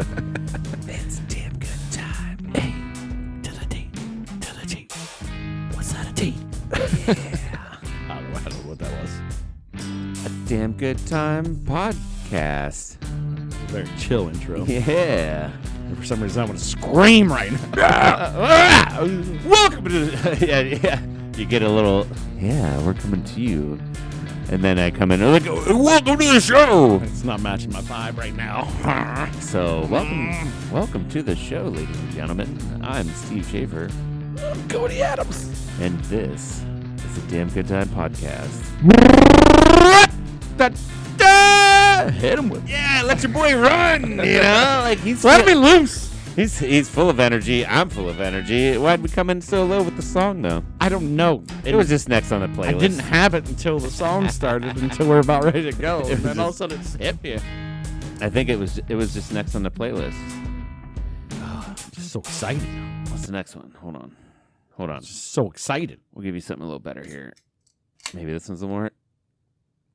It's a damn good time. A to the D, to the G. What's that, a T? Yeah. I don't know what that was. A damn good time podcast. Very chill intro. Yeah. And for some reason, I want to scream right now. Welcome to yeah. You get a little, we're coming to you. And then I come in and like, welcome to the show. It's not matching my vibe right now. So welcome to the show, ladies and gentlemen. I'm Steve Schaefer. I'm Cody Adams. And this is a Damn Good Time podcast. Hit him with. Yeah, let your boy run. You know, like he's Let me loose. He's full of energy. I'm full of energy. Why'd we come in so low with the song though? I don't know. It was just next on the playlist. I didn't have it until the song started, until we're about ready to go. And then all of a sudden it's hit me. I think it was just next on the playlist. I'm just so excited. What's the next one? Hold on. Just so excited. We'll give you something a little better here. Maybe this one's a more.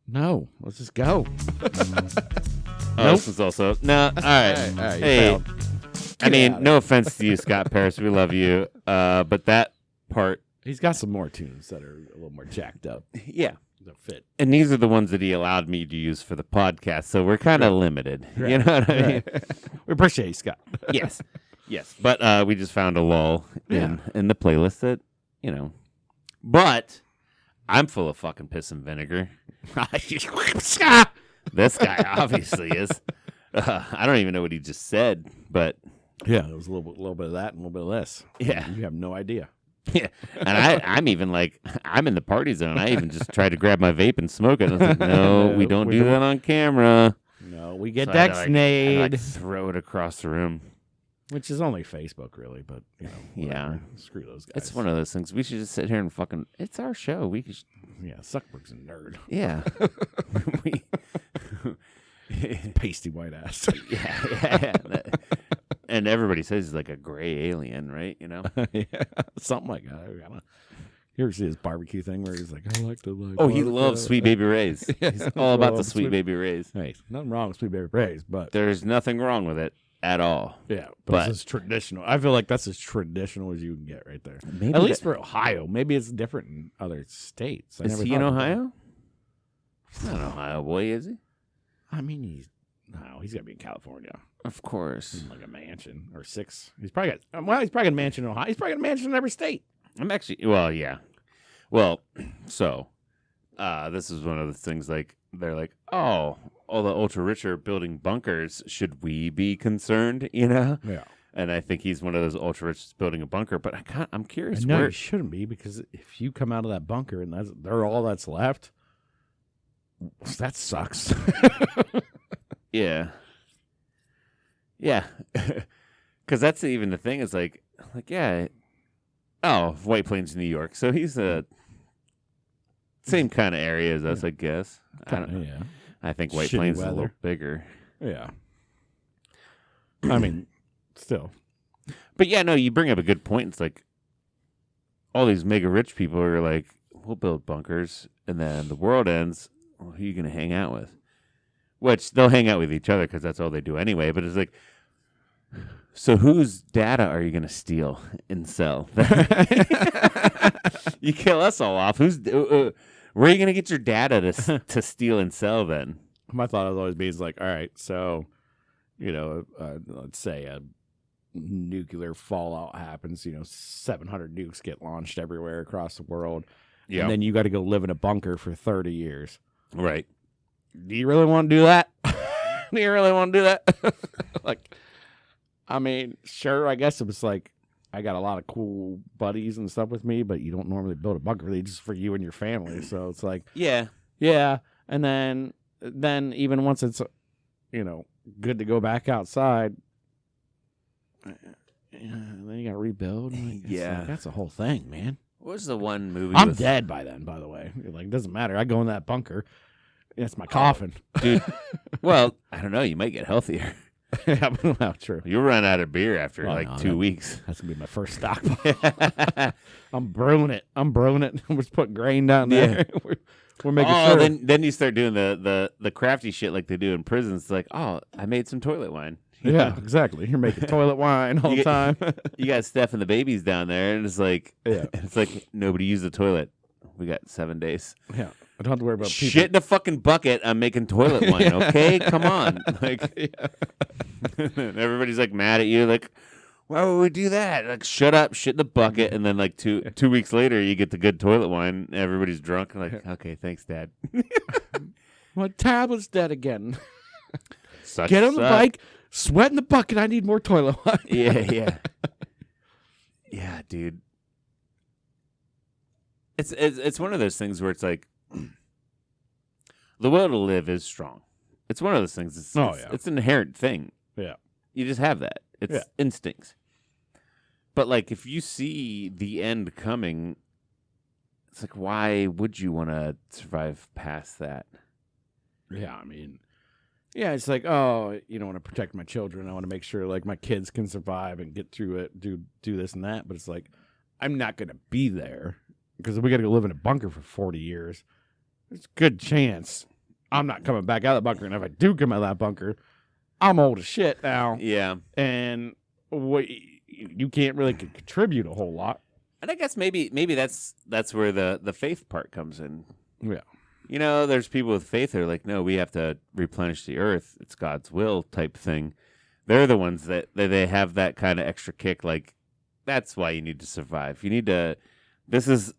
No, let's just go. This one's also no. All right. All right, Hey, I mean, out of no offense to you, Scott Paris. We love you. But that part, He's got some more tunes that are a little more jacked up. yeah. That fit. And these are the ones that he allowed me to use for the podcast, so we're kind of limited. Right. You know what I mean? Right. We appreciate you, Scott. Yes. But we just found a lull in the playlist that, you know. But I'm full of fucking piss and vinegar. This guy obviously is. I don't even know what he just said, but Yeah, there was a little bit of that and a little bit of this. Yeah. You have no idea. yeah. And I'm even like, I'm in the party zone. I even just tried to grab my vape and smoke it. And I was like, no, we don't do that on camera. No, we get So I had to, Dexnade. like, throw it across the room. Which is only Facebook, really, but, you know. Yeah. whatever. Screw those guys. It's one of those things. We should just sit here and fucking. It's our show. We could. Yeah, Zuckerberg's a nerd. Yeah. Pasty white ass. yeah. And everybody says he's like a gray alien, right? You know. Yeah, something like that. You ever see his barbecue thing where he's like, I like to like. Oh, he loves Sweet Baby Ray's. Yeah, He's all about the Sweet Baby Ray's. Hey, nothing wrong with Sweet Baby Ray's, but There's nothing wrong with it at all. yeah, but- it's traditional. I feel like that's as traditional as you can get right there. Maybe At least for Ohio. Maybe it's different in other states. Is he in Ohio? He's not an Ohio boy, is he? I mean, he's got to be in California. Of course. Like a mansion or 6. He's probably got a mansion in Ohio. He's probably got a mansion in every state. I'm actually. Well, yeah. Well, so this is one of the things. Like they're like, oh, all the ultra rich are building bunkers. Should we be concerned? You know. Yeah. And I think he's one of those ultra rich building a bunker. But I'm curious. No, where you shouldn't be, because if you come out of that bunker and they're all that's left, that sucks. Yeah. Yeah. Because that's even the thing is like, yeah. Oh, White Plains, New York. So he's a same kind of area as us, I guess. I don't know. Yeah. I think White Shitty Plains is a weather. little bigger. Yeah. I mean, still. But yeah, no, you bring up a good point. It's like all these mega rich people are like, we'll build bunkers, and then the world ends. Well, who are you going to hang out with? Which they'll hang out with each other because that's all they do anyway. But it's like, so whose data are you going to steal and sell? You kill us all off. Where are you going to get your data to steal and sell then? My thought has always been like, all right, so, you know, let's say a nuclear fallout happens, 700 nukes get launched everywhere across the world. Yeah. And then you got to go live in a bunker for 30 years. Right. Do you really want to do that? Do you really want to do that? Like, I mean, sure, I guess it was like, I got a lot of cool buddies and stuff with me, but you don't normally build a bunker. They just for you and your family. So it's like, Yeah. yeah. And then even once it's, good to go back outside, then you got to rebuild. Like, Yeah. like, that's a whole thing, man. What was the one movie? I'm with, dead by then, by the way. Like, it doesn't matter. I go in that bunker. It's my coffin. Dude. Well, I don't know. You might get healthier. Yeah, well, true. You'll run out of beer after Well, like no, 2 weeks. That's gonna be my first stockpile. I'm brewing it. I'm just putting grain down there. We're making sure. Then you start doing the crafty shit like they do in prisons. It's like, oh, I made some toilet wine. Yeah, exactly. You're making toilet wine all the time. You got Steph and the babies down there, and it's like, Yeah. it's like nobody used the toillet. We got 7 days. Yeah. I don't have to worry about people. Shit in a fucking bucket. I'm making toilet wine. Okay, come on. Like, everybody's like mad at you. Like, why would we do that? Like, shut up, shit in the bucket, and then like two weeks later, you get the good toilet wine. Everybody's drunk. And like, okay, thanks, Dad. My tablet's dead again. Such Get on the suck. bike, sweat in the bucket. I need more toilet wine. Yeah. Yeah, dude. It's one of those things where it's like the will to live is strong. It's one of those things. It's an inherent thing. Yeah. You just have that. It's instincts. But like if you see the end coming, it's like why would you want to survive past that? Yeah, I mean, yeah, it's like, oh, you know, I want to protect my children. I want to make sure like my kids can survive and get through it, do this and that. But it's like, I'm not going to be there because we got to go live in a bunker for 40 years. There's a good chance I'm not coming back out of the bunker. And if I do come out of that bunker, I'm old as shit now. Yeah. And you can't really contribute a whole lot. And I guess maybe that's where the faith part comes in. Yeah. You know, there's people with faith that are like, no, we have to replenish the earth. It's God's will type thing. They're the ones that they have that kind of extra kick. Like, that's why you need to survive. You need to, this is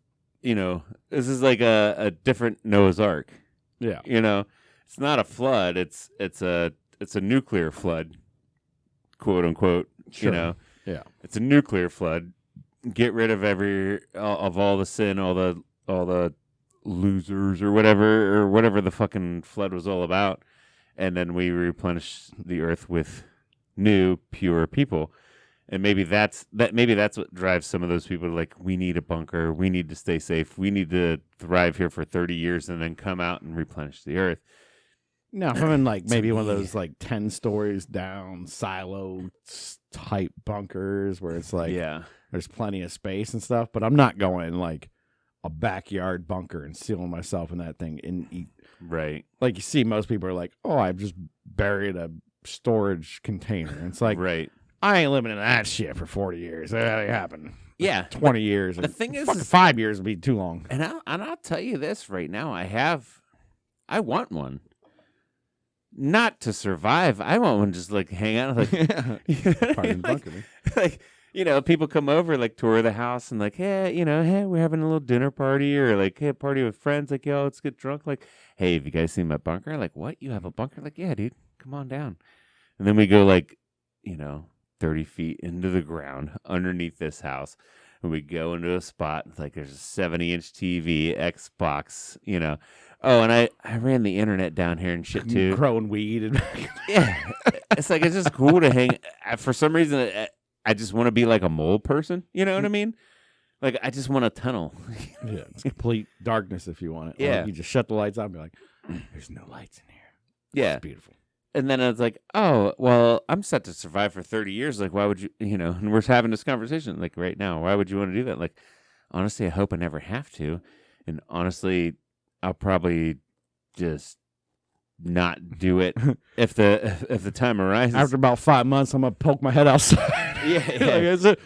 like a different Noah's Ark. Yeah. You know, it's not a flood. It's a nuclear flood, quote unquote. Sure. You know, yeah. It's a nuclear flood. Get rid of all the sin, all the losers or whatever the fucking flood was all about, and then we replenish the earth with new pure people. And maybe that's what drives some of those people to like, we need a bunker, we need to stay safe, we need to thrive here for 30 years and then come out and replenish the earth. No, if I'm in like maybe one of those like 10 stories down silo type bunkers where it's like there's plenty of space and stuff, but I'm not going like a backyard bunker and sealing myself in that thing and eat. Right. Like you see most people are like, oh, I've just buried a storage container. And it's like, right. I ain't living in that shit for 40 years. That ain't happen. Yeah. 20 years. The thing is, 5 years would be too long. And I'll tell you this right now. I want one. Not to survive. I want one just like hang out. Like, like, you know, people come over, like tour the house and like, hey, we're having a little dinner party or like, hey, a party with friends. Like, yo, let's get drunk. Like, hey, have you guys seen my bunker? Like, what? You have a bunker? Like, yeah, dude, come on down. And then we go like, 30 feet into the ground underneath this house. And we go into a spot. It's like there's a 70-inch TV, Xbox, Oh, and I ran the internet down here and shit too. Growing weed. And yeah. It's like, it's just cool to hang. For some reason, I just want to be like a mole person. You know what I mean? Like, I just want a tunnel. Yeah, it's complete darkness if you want it. Yeah. Or you just shut the lights on and be like, there's no lights in here. Yeah. It's beautiful. And then I was like, oh, well, I'm set to survive for 30 years. Like, why would you, and we're having this conversation like right now. Why would you want to do that? Like, honestly, I hope I never have to. And honestly, I'll probably just not do it if the time arises. After about 5 months, I'm going to poke my head outside. Yeah.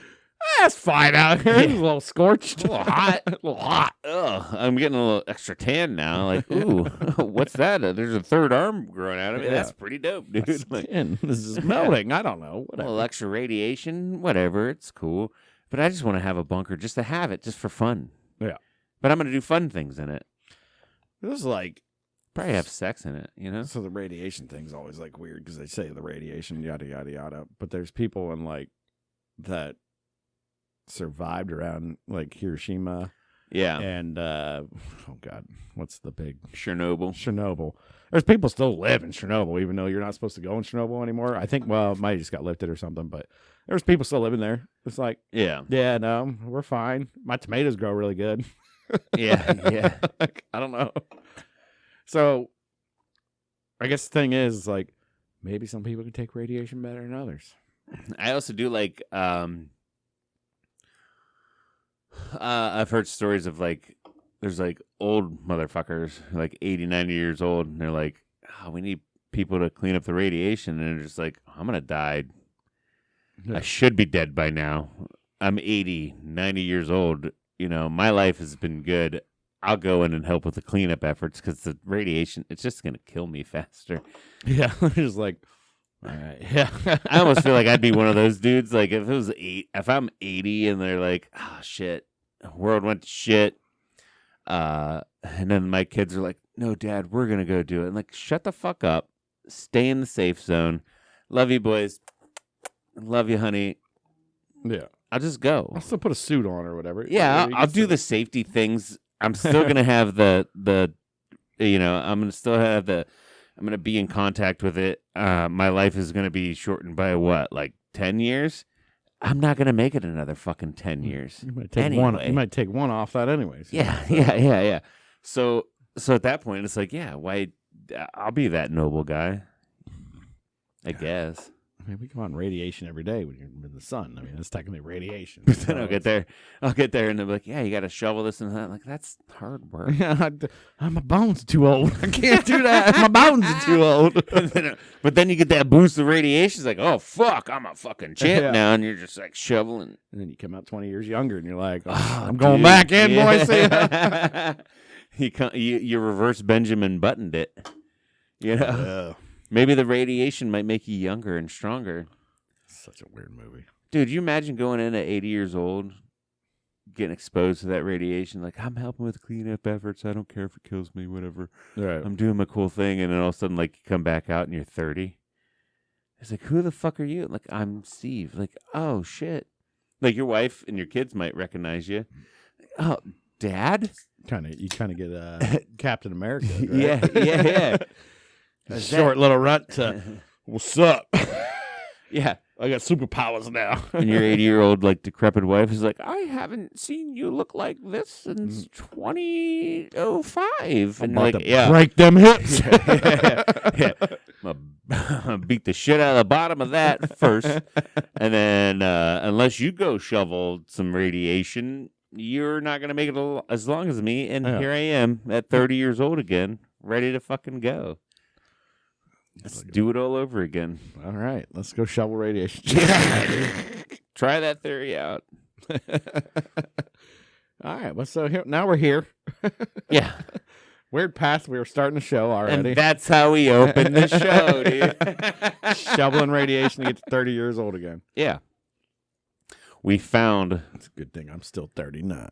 It's fine out here. It's a little scorched. A little hot. Ugh, I'm getting a little extra tan now. Like, ooh, what's that? There's a third arm growing out of me. Yeah. That's pretty dope, dude. This is melting. I don't know. Whatever. A little extra radiation, whatever. It's cool. But I just want to have a bunker just to have it, just for fun. Yeah. But I'm going to do fun things in it. This is like... Probably have sex in it, So the radiation thing's always like weird because they say the radiation, yada, yada, yada. But there's people in like that survived around like Hiroshima. Yeah. And, oh God, what's the big... Chernobyl. There's people still live in Chernobyl, even though you're not supposed to go in Chernobyl anymore. I think, well, it might have just got lifted or something, but there's people still living there. It's like, yeah, no, we're fine. My tomatoes grow really good. Yeah. Like, I don't know. So, I guess the thing is, like, maybe some people can take radiation better than others. I also do like, I've heard stories of like, there's like old motherfuckers, like 80, 90 years old, and they're like, oh, we need people to clean up the radiation, and they're just like, I'm gonna die. Yeah. I should be dead by now. I'm 80, 90 years old. My life has been good. I'll go in and help with the cleanup efforts because the radiation, it's just going to kill me faster. Yeah, just like, all right, yeah. I almost feel like I'd be one of those dudes. Like if I'm 80 and they're like, oh shit, the world went to shit. And then my kids are like, no, Dad, we're going to go do it. And like, shut the fuck up. Stay in the safe zone. Love you, boys. Love you, honey. Yeah. I'll just go. I'll still put a suit on or whatever. Yeah, I'll do the safety things. I'm still gonna have I'm gonna still have I'm gonna be in contact with it. My life is gonna be shortened by what, like 10 years? I'm not gonna make it another fucking 10 years. You might take one. You might take one off that anyways. Yeah. So at that point, it's like, yeah, why? I'll be that noble guy, I guess. I mean, we come on radiation every day when you're in the sun. I mean, that's technically radiation. But then I'll get there, and they'll be like, yeah, you got to shovel this and that. Like, that's hard work. Yeah, my bones are too old. I can't do that. My bones are too old. But then you get that boost of radiation. It's like, oh, fuck, I'm a fucking champ now. And you're just like shoveling. And then you come out 20 years younger and you're like, I'm going back in, boys. You reverse Benjamin Buttoned it. Yeah. Maybe the radiation might make you younger and stronger. Such a weird movie. Dude, you imagine going in at 80 years old, getting exposed to that radiation? Like, I'm helping with cleanup efforts. I don't care if it kills me, whatever. Right. I'm doing my cool thing. And then all of a sudden, like, you come back out and you're 30. It's like, who the fuck are you? Like, I'm Steve. Like, oh, shit. Like, your wife and your kids might recognize you. Oh, Dad? You kind of get Captain America. Right? Yeah. A short little rut to, what's up? Yeah. I got superpowers now. And your 80-year-old, like, decrepit wife is like, I haven't seen you look like this since 2005. And like, break them hips. Yeah. I'm beat the shit out of the bottom of that first. And then, unless you go shovel some radiation, you're not going to make it as long as me. And here I am at 30 years old again, ready to fucking go. Let's do it all over again. All right, let's go shovel radiation. Try that theory out. All right, well, so now we're here. Yeah. Weird path. We were starting the show already. And that's how we open the show, dude. Shoveling radiation to get to 30 years old again. Yeah. We found... It's a good thing I'm still 39.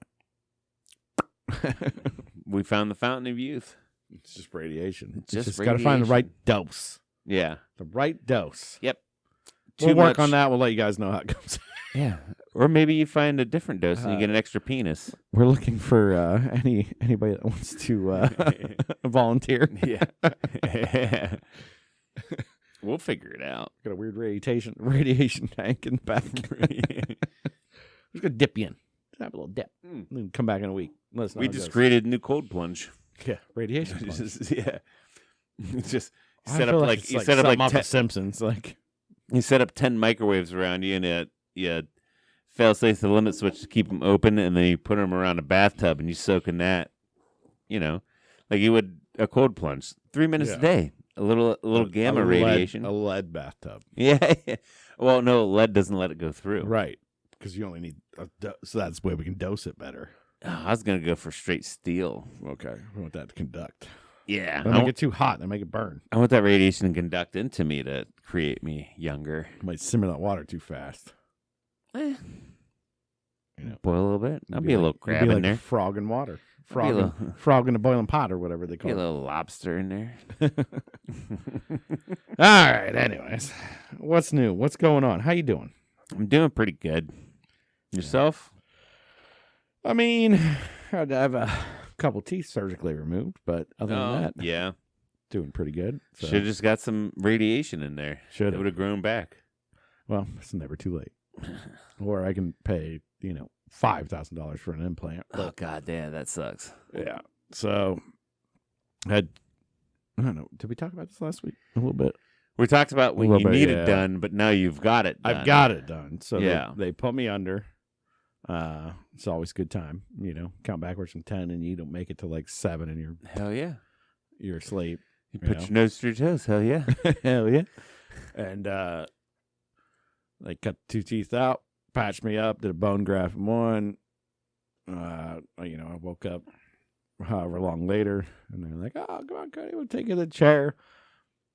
We found the fountain of youth. It's just radiation. Just got to find the right dose. Yeah. The right dose. Yep. We'll work on that. We'll let you guys know how it goes. Yeah. Or maybe you find a different dose and you get an extra penis. We're looking for anybody that wants to volunteer. Yeah. We'll figure it out. Got a weird radiation tank in the back. We're going to dip you in. Just have a little dip. Then come back in a week. We just created a new cold plunge. Yeah, radiation plunge. Yeah. Just set up like you set up like The Simpsons. Like you set up 10 microwaves around you, and you fail safe the limit switch to keep them open, and then you put them around a bathtub, and you soak in that. Like you would a cold plunge, 3 minutes a day. A little gamma radiation. A lead bathtub. Yeah. Well, no, lead doesn't let it go through. Right, because you only need so that's the way we can dose it better. Oh, I was gonna go for straight steel. Okay, we want that to conduct. Yeah, don't make it too hot and make it burn. I want that radiation to conduct into me to create me younger. You might simmer that water too fast. Boil a little bit. I'll be a little crab in like there. Frog in water. Frog in a boiling pot or whatever they call it. A little lobster in there. All right. Anyways, what's new? What's going on? How you doing? I'm doing pretty good. Yourself? I mean, I have a couple teeth surgically removed, but other than that, yeah, doing pretty good. So. Should have just got some radiation in there. Should it would have grown back. Well, it's never too late. Or I can pay, $5,000 for an implant. Oh God, damn, that sucks. Yeah. So, I don't know. Did we talk about this last week? A little bit. We talked about what you needed done, but now you've got it done. I've got it done. So yeah, they put me under. It's always a good time, count backwards from 10 and you don't make it to like 7 and hell yeah, you're asleep. You put your nose to your toes. Hell yeah. Hell yeah. And they cut 2 teeth out, patched me up, did a bone graft in one. I woke up however long later, and they're like, "Oh, come on, Cody, we'll take you to the chair."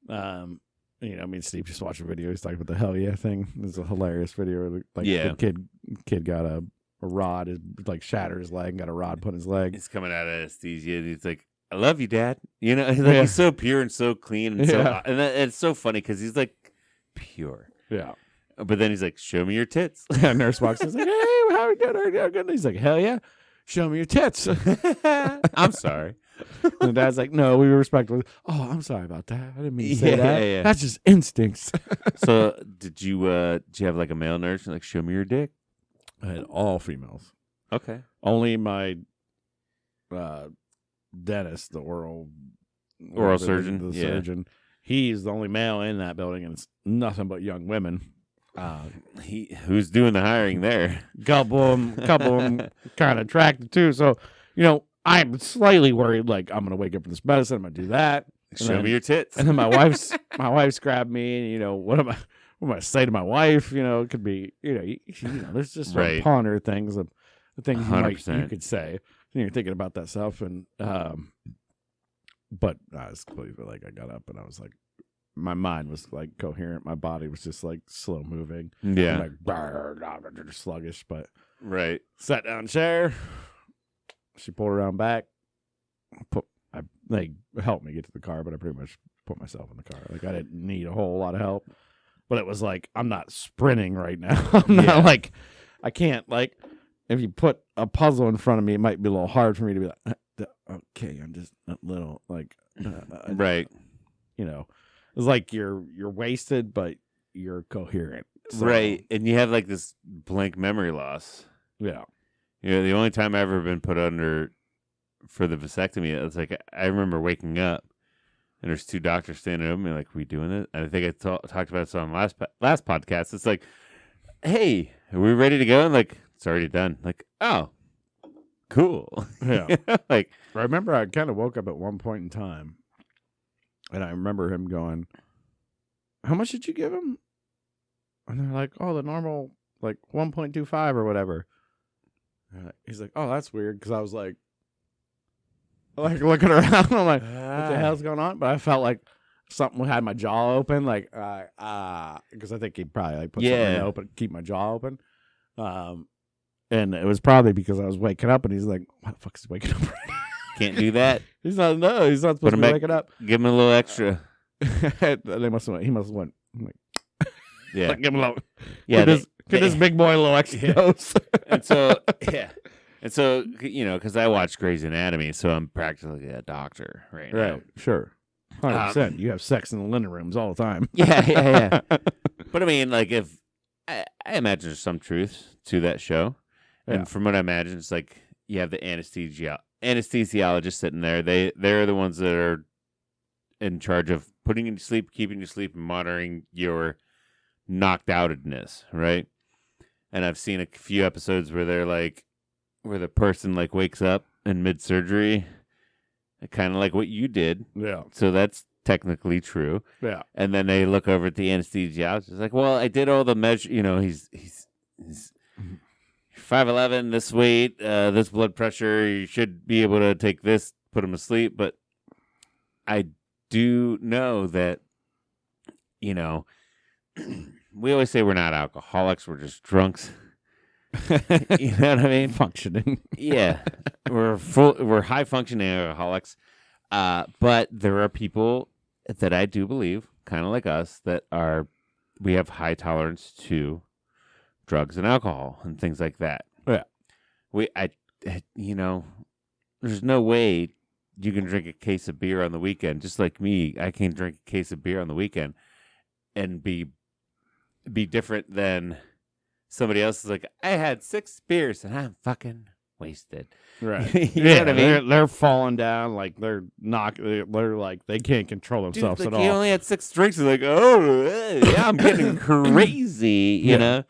Me and Steve just watched a video. He's talking about the hell yeah thing. It's a hilarious video. Like the kid got a rod, like shattered his leg, and got a rod put in his leg. He's coming out of anesthesia, and he's like, "I love you, Dad." He's so pure and so clean, and and it's so funny because he's like pure. Yeah. But then he's like, "Show me your tits." And Nurse walks in, like, "Hey, how are you doing? How you doing?" He's like, "Hell yeah, show me your tits." I'm sorry. And the dad's like, "No, we were respectful." Oh, I'm sorry about that. I didn't mean to say that. Yeah. That's just instincts. So did you have like a male nurse? Like, show me your dick? I had all females. Okay. Only my dentist, the oral surgeon. The surgeon. He's the only male in that building, and it's nothing but young women. Who's doing the hiring there? Couple of them kind of attracted too. So, I'm slightly worried. Like, I'm gonna wake up from this medicine. I'm gonna do that. Show me your tits. And then my wife's grabbed me, and what am I going to say to my wife? It could be, there's just ponder things of the things you could say. And you're thinking about that stuff, and but I was completely like, I got up and I was like, my mind was like coherent. My body was just like slow moving. Yeah. Like sluggish, but right. Sat down chair. She pulled around back. They helped me get to the car, but I pretty much put myself in the car. Like, I didn't need a whole lot of help, but it was like, I'm not sprinting right now. I'm not like, I can't, like, if you put a puzzle in front of me, it might be a little hard for me to be like, okay, I'm just a little like, right. It's like you're wasted, but you're coherent. So, right. And you have like this blank memory loss. Yeah. The only time I've ever been put under for the vasectomy, it's like, I remember waking up and there's 2 doctors standing over me like, we doing it? And I think I talked about this on last podcast. It's like, hey, are we ready to go? And like, it's already done. Like, oh, cool. Yeah. Like, I remember I kind of woke up at one point in time, and I remember him going, "How much did you give him?" And they're like, "Oh, the normal, like 1.25 or whatever." He's like, "Oh, that's weird," because I was like looking around. I'm like, what the hell's going on? But I felt like something had my jaw open, like because I think he probably like put something open, keep my jaw open. And it was probably because I was waking up, and he's like, "What the fuck is he waking up right now?" Can't do that. He's not supposed to be waking up. Give him a little extra. He must have went. Like, yeah, like, give him a little. Yeah, give this big boy a little extra dose. And so because I watch Grey's Anatomy, so I'm practically a doctor right now. Right, sure, 100%. You have sex in the linen rooms all the time. Yeah. But I mean, like, if I imagine there's some truth to that show. And from what I imagine, it's like you have the anesthesiologist sitting there. They're the ones that are in charge of putting you to sleep, keeping you asleep, and monitoring your knocked outedness, right? And I've seen a few episodes where the person like wakes up in mid-surgery, kind of like what you did. Yeah. So that's technically true. Yeah. And then they look over at the anesthesiologist. It's like, well, I did all the measure. He's 5'11", this weight, this blood pressure. You should be able to take this, put him asleep. But I do know that, we always say we're not alcoholics. We're just drunks. You know what I mean? Functioning. Yeah. We're high functioning alcoholics. But there are people that I do believe, kind of like us, that we have high tolerance to drugs and alcohol and things like that. Yeah. There's no way you can drink a case of beer on the weekend. Just like me, I can drink a case of beer on the weekend and be different than somebody else is like, I had 6 beers and I'm fucking wasted. Right. You know what I mean? They're falling down, like they're like they can't control themselves Dude, at like, all. He only had 6 drinks. He's like, oh, yeah, I'm getting crazy, you know?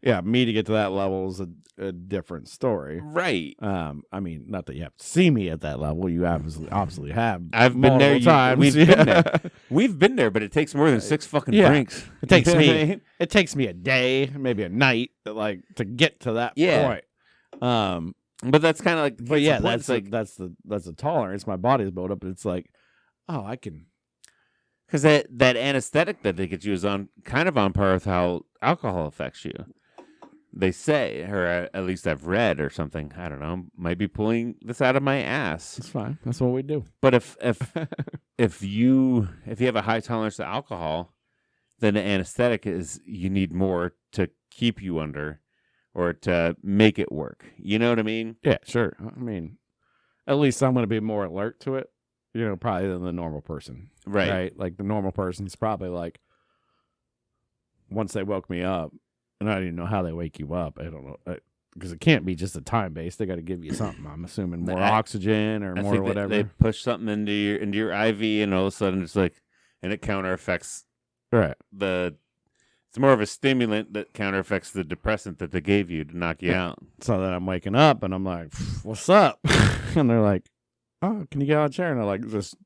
Yeah, me to get to that level is a different story. Right. I mean, not that you have to see me at that level. You obviously have. I've been there. Times. We've been there. We've been there, but it takes more than 6 fucking drinks. It takes me. It takes me a day, maybe a night, like to get to that point. But that's kind of like. But yeah, that's the tolerance my body's built up. It's like, oh, I can. Because that anesthetic that they get you is on kind of on par with how alcohol affects you. They say, or at least I've read or something. I don't know. Might be pulling this out of my ass. It's fine. That's what we do. But if you have a high tolerance to alcohol, then the anesthetic is you need more to keep you under, or to make it work. You know what I mean? Yeah, sure. I mean, at least I'm going to be more alert to it. Probably than the normal person. Right? Like the normal person's probably like, once they woke me up, and I didn't know how they wake you up. I don't know. Because it can't be just a time base. They got to give you something. I'm assuming more oxygen or more whatever. They push something into your IV, and all of a sudden it's like, and it counter affects it's more of a stimulant that counter affects the depressant that they gave you to knock you out. So then I'm waking up and I'm like, what's up? And they're like, oh, can you get out of the chair? And I like just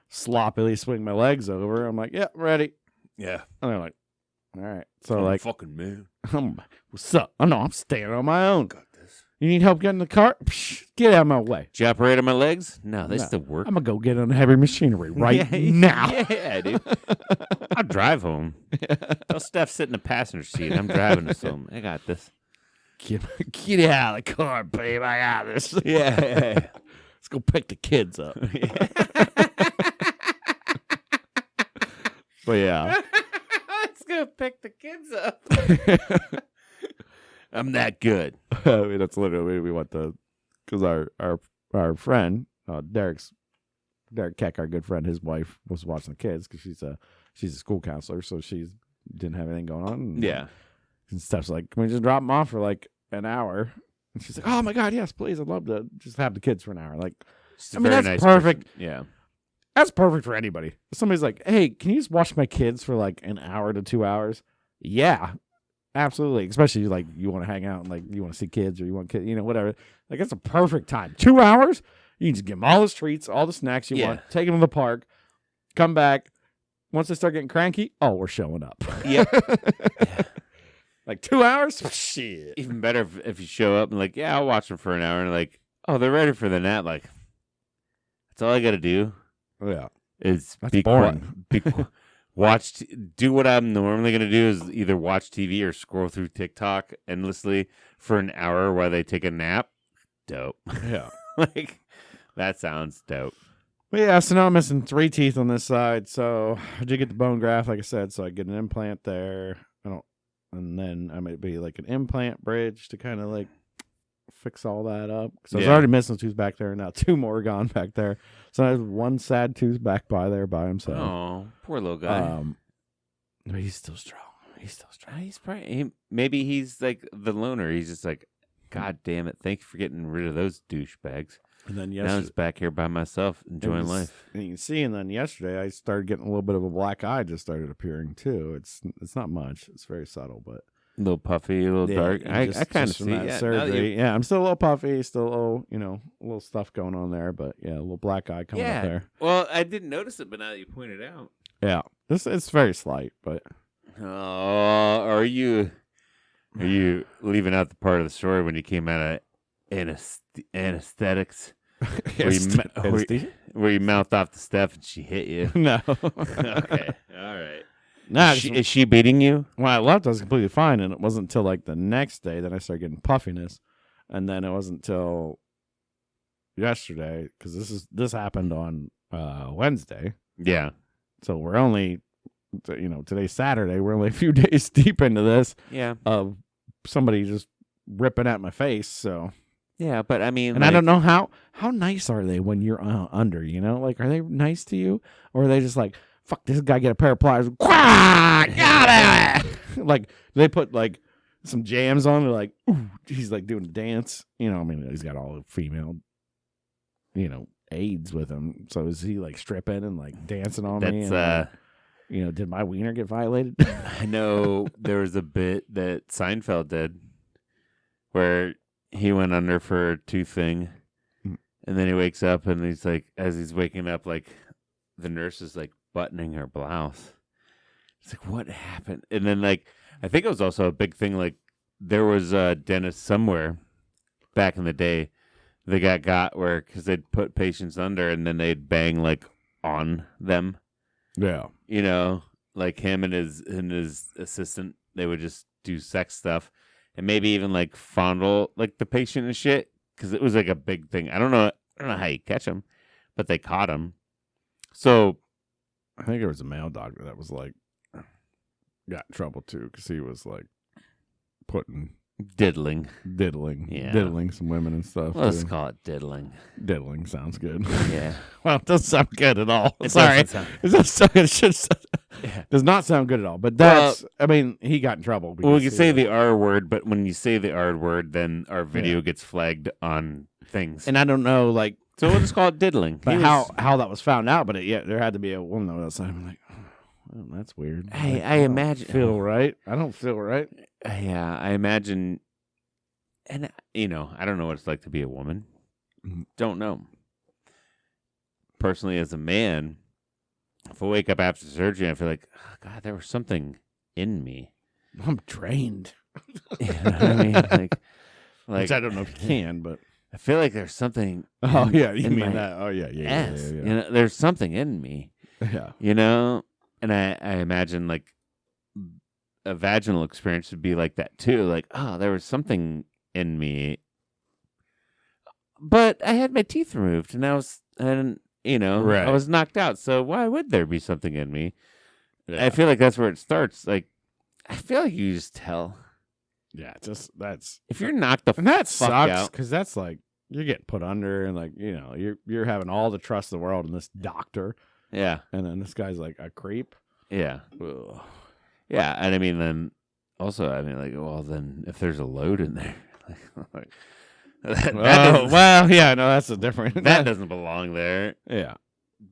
sloppily swing my legs over. I'm like, yeah, ready. Yeah. And they're like, all right. So like, fucking man. What's up? Oh no, I'm standing on my own. Got this. You need help getting in the car? Psh, get out of my way. Did you operate on my legs? No, they still work. I'm gonna go get on heavy machinery right now. Yeah, dude. I'll drive home. Tell Steph sit in the passenger seat. I'm driving us home. I got this. Get out of the car, babe. I got this. Yeah. Let's go pick the kids up. But yeah. Let's go pick the kids up. I'm that good. I mean, that's literally we went to, because our friend Derek Keck, our good friend, his wife was watching the kids because she's a school counselor, so she didn't have anything going on. And Steph's like, can we just drop them off for like an hour? And she's like, oh my God, yes, please. I'd love to just have the kids for an hour. Like, I mean, that's perfect. Person. Yeah. That's perfect for anybody. If somebody's like, hey, can you just watch my kids for like an hour to 2 hours? Yeah, absolutely. Especially like you want to hang out and like you want to see kids or you want kids, whatever. Like that's a perfect time. 2 hours, you can just give them all the treats, all the snacks you want, take them to the park, come back. Once they start getting cranky, oh, we're showing up. Yep. Like 2 hours? Shit. Even better if you show up and like, yeah, I'll watch them for an hour and like, oh, they're ready for the nap. Like, that's all I got to do. Yeah. Is that's boring. Do what I'm normally going to do is either watch TV or scroll through TikTok endlessly for an hour while they take a nap. Dope. Yeah. Like, that sounds dope. But yeah, so now I'm missing 3 teeth on this side. So I did get the bone graft, like I said, so I get an implant there. And then I might be like an implant bridge to kind of like fix all that up. Because I was already missing a tooth back there, and now 2 more gone back there. So I have 1 sad tooth back by himself. Oh, poor little guy. But he's still strong. He's probably maybe he's like the loner. He's just like, God damn it! Thank you for getting rid of those douchebags. And then now he's back here by myself enjoying life. And you can see. And then yesterday I started getting a little bit of a black eye. Just started appearing too. It's not much. It's very subtle, but a little puffy, a little dark. I kind of see that surgery. Yeah, I'm still a little puffy. Still a little stuff going on there. But yeah, a little black eye coming up there. Well, I didn't notice it, but now that you pointed it out, yeah, it's very slight. But are you leaving out the part of the story when you came out of anesthetics? Where you mouthed off to Steph and she hit you? No. Okay. All right. Nah, is she beating you? When I left, I was completely fine, and it wasn't until like the next day that I started getting puffiness, and then it wasn't until yesterday because this happened on Wednesday. Yeah. So we're only, today's Saturday. We're only a few days deep into this. Yeah. Of somebody just ripping at my face. So. Yeah, but I mean, and I don't know how nice are they when you're under, like, are they nice to you, or are they just like, fuck this guy, get a pair of pliers, got it. Like they put like some jams on, they're like, ooh, he's like doing a dance, I mean, he's got all the female, aides with him, so is he like stripping and like dancing on me? Did my wiener get violated? I know there was a bit that Seinfeld did where he went under for a tooth thing, and then he wakes up and he's like, as he's waking up, like the nurse is like buttoning her blouse. It's like, what happened? And then like, I think it was also a big thing. Like there was a dentist somewhere back in the day that got where, because they'd put patients under and then they'd bang like on them. Yeah. Like him and his assistant, they would just do sex stuff and maybe even like fondle like the patient and shit, because it was like a big thing. I don't know how you catch him, but they caught him. So I think it was a male doctor that was like got in trouble too, because he was like diddling some women and stuff. Let's call it diddling. Diddling sounds good. Yeah. Well, it doesn't sound good at all. It Sorry. Yeah. Does not sound good at all. But that's, he got in trouble. Well, we can say the R word, but when you say the R word, then our video gets flagged on things. And I don't know, like, so we'll just call it diddling. But how that was found out, but there had to be a woman that was like, well, that's weird. I imagine. I don't feel right. Yeah, I imagine. And, I don't know what it's like to be a woman. Don't know. Personally, as a man, if I wake up after surgery, I feel like, oh, God, there was something in me. I'm drained. You know what I mean? Like, which I don't know if you can, but I feel like there's something. Oh, yeah, you mean that? Oh, yeah. There's something in me. Yeah. And I imagine like a vaginal experience would be like that too. Like, oh, there was something in me, but I had my teeth removed, and I was knocked out. So why would there be something in me? Yeah. I feel like that's where it starts. Like, I feel like you just tell. Yeah, that's if you're knocked the and that fuck sucks, out, because that's like you're getting put under, and like you're having all the trust in the world in this doctor. Yeah, and then this guy's like a creep. Yeah, yeah, and I mean then also then if there's a load in there. That's a different. That doesn't belong there. Yeah,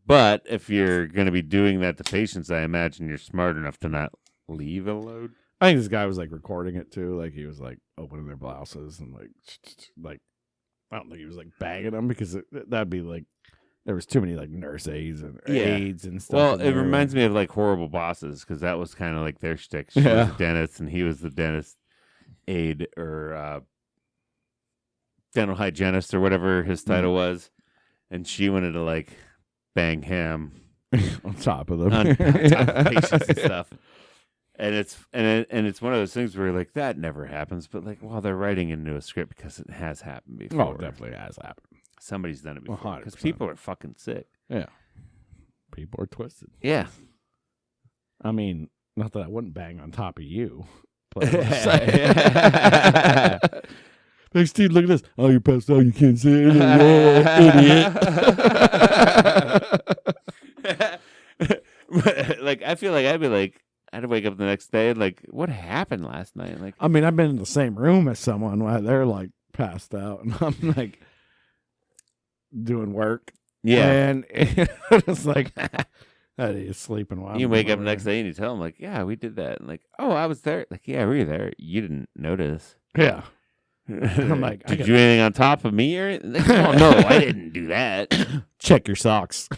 but if you're going to be doing that to patients, I imagine you're smart enough to not leave a load. I think this guy was like recording it too. Like he was like opening their blouses and like I don't think he was like bagging them, because that'd be like there was too many like nurse aides and aides and stuff. Well, it reminds me of like Horrible Bosses, because that was kind of like their shtick. She was a dentist and he was the dentist aide or dental hygienist or whatever his title was, and she wanted to like bang him on top of them, on top of patients and stuff. And it's one of those things where like that never happens, but like they're writing into a script because it has happened before. Oh, it definitely has happened. Somebody's done it before, because 100%. people are fucking sick. Yeah, people are twisted. Yeah, I mean, not that I wouldn't bang on top of you. But thanks, Steve. Look at this. Oh, you're passed out. You can't see it. Idiot. Like, I feel like I'd be like, I'd wake up the next day and like, what happened last night? Like, I mean, I've been in the same room as someone while they're like passed out, and I'm like doing work. Yeah, and it's like that is sleeping while you wake up the next day and you tell them like, yeah, we did that, and like, oh, I was there. Like, yeah, we were there. You didn't notice. Yeah. I'm like, did you do anything on top of me or anything? Oh, no, I didn't do that. Check your socks.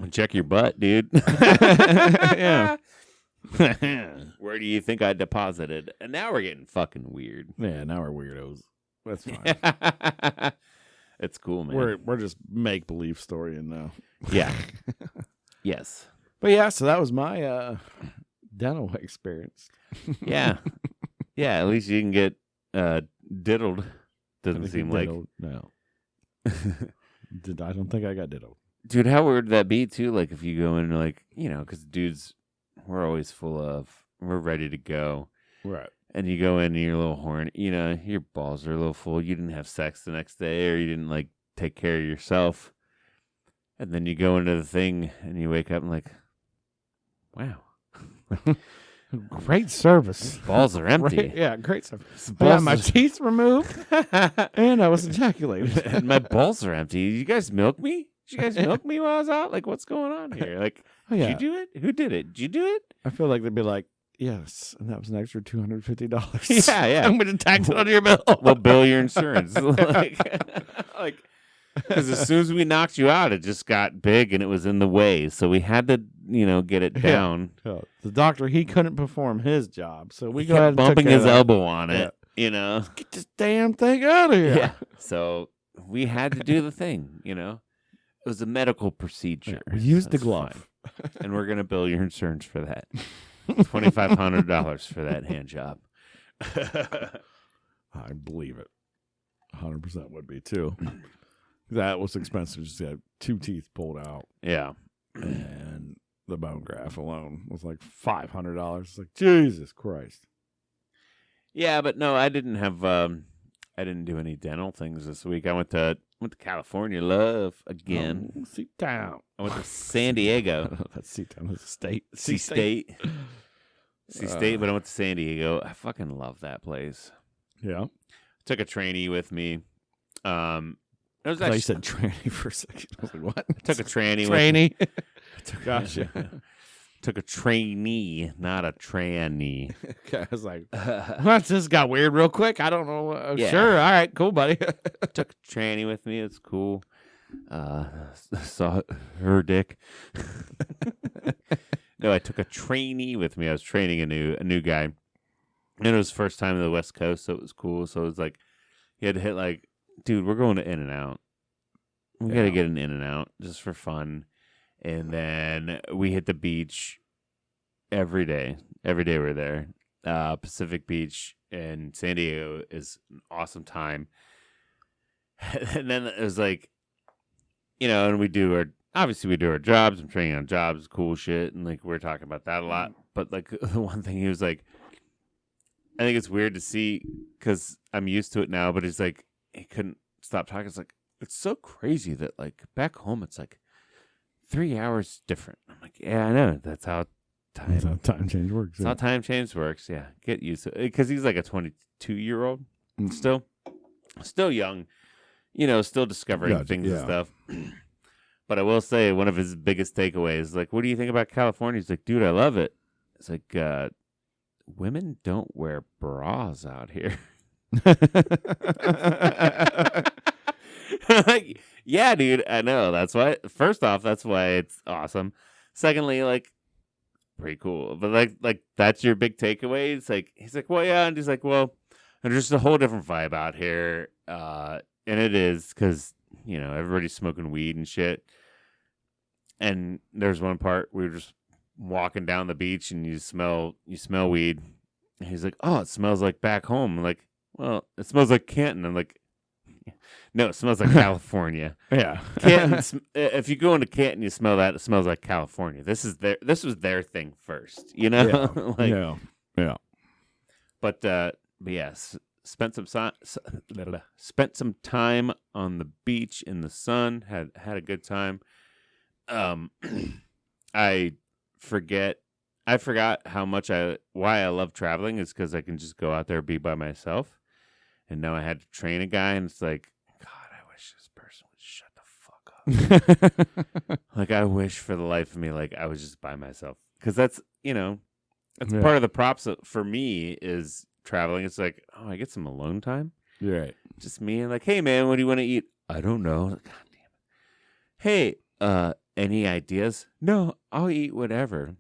Check your butt, dude. Yeah. Where do you think I deposited? And now we're getting fucking weird. Yeah, now we're weirdos. That's fine. It's cool, man. We're just make believe storying now. Yeah. Yes. But yeah, so that was my dental experience. Yeah. Yeah, at least you can get diddled. Doesn't seem like. No. I don't think I got diddled. Dude, how weird would that be, too? Like, if you go in, like, because dudes, we're always we're ready to go. Right. And you go in and you're a little horny. Your balls are a little full. You didn't have sex the next day, or you didn't, like, take care of yourself. And then you go into the thing and you wake up and, like, wow. Great service. Balls are empty. Great service. I got my teeth removed, and I was ejaculated. And my balls are empty. You guys milk me? Did you guys milk me while I was out? Like, what's going on here? Like, Oh, yeah. did you do it? Who did it? Did you do it? I feel like they'd be like, yes, and that was an extra $250. Yeah, yeah. I'm going to tax it on your bill. We'll bill your insurance. like, because as soon as we knocked you out, it just got big and it was in the way. So we had to, get it down. Yeah. The doctor, he couldn't perform his job, so we He go ahead kept and bumping took care his of that. elbow on it. Get this damn thing out of here. Yeah. So we had to do the thing. It was a medical procedure. We used the That's glove. fine. And we're gonna bill your insurance for that. $2,500 for that hand job. I believe it. 100% would be too. That was expensive. Just had 2 teeth pulled out, Yeah. and the bone graft alone was like $500. It's like, Jesus Christ. Yeah, but no, I didn't have. I didn't do any dental things this week. I went to California, love again. Oh, Seatown. I went to San Diego. That's Seatown. That's a state. State. But I went to San Diego. I fucking love that place. Yeah. Took a trainee with me. It was I actually said tranny for a second. I was like, what? took a tranny. With me. Tranny. Gotcha. Took a trainee, not a tranny. Okay, I was like, what? This got weird real quick. I don't know. Yeah. Sure. All right. Cool, buddy. Took a tranny with me. It's cool. Saw her dick. No, I took a trainee with me. I was training a new guy. And it was first time on the West Coast, so it was cool. So it was like, he had to hit like, dude, we're going to In-N-Out. We got to get an In-N-Out just for fun. And then we hit the beach every day. Every day we're there. Pacific Beach in San Diego is an awesome time. And then it was like, and we do our jobs. I'm training on jobs, cool shit. And like, we're talking about that a lot. But like the one thing he was like, I think it's weird to see because I'm used to it now, but it's like, he couldn't stop talking. It's like, it's so crazy that like back home, it's like 3 hours different. I'm like, yeah, I know. That's how time change works. That's how time change works. Yeah. Get used to it. Because he's like a 22-year-old still young, still discovering things and stuff. But I will say one of his biggest takeaways, like, what do you think about California? He's like, dude, I love it. It's like, women don't wear bras out here. Like, yeah, dude, I know. That's why. First off, that's why it's awesome. Secondly, like, pretty cool. But like that's your big takeaway. It's like he's like, well, yeah, and he's like, well, there's just a whole different vibe out here, and it is because everybody's smoking weed and shit. And there's one part we were just walking down the beach and you smell weed. And he's like, oh, it smells like back home. I'm like, well, it smells like Canton. I'm like, no, it smells like California. Yeah. Canton, if you go into Canton, you smell that. It smells like California. This was their thing first, Yeah. like, yeah. But yes, spent some time on the beach in the sun. Had a good time. I forgot how much why I love traveling is because I can just go out there and be by myself. And now I had to train a guy, and it's like, God, I wish this person would shut the fuck up. Like, I wish for the life of me, like, I was just by myself. Because that's part of the props for me is traveling. It's like, oh, I get some alone time. You're right. Just me and like, hey, man, what do you want to eat? I don't know. God damn it. Hey, any ideas? No, I'll eat whatever.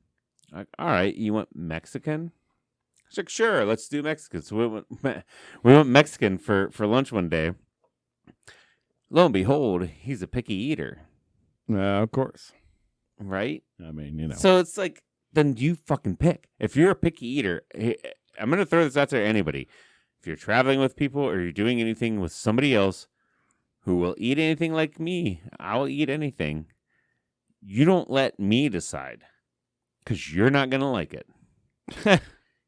Like, all right, you want Mexican? It's like, sure, let's do Mexican. So we went Mexican for lunch one day. Lo and behold, he's a picky eater. Of course. Right? I mean, So it's like, then you fucking pick. If you're a picky eater, I'm going to throw this out there to anybody. If you're traveling with people or you're doing anything with somebody else who will eat anything like me, I'll eat anything. You don't let me decide because you're not going to like it.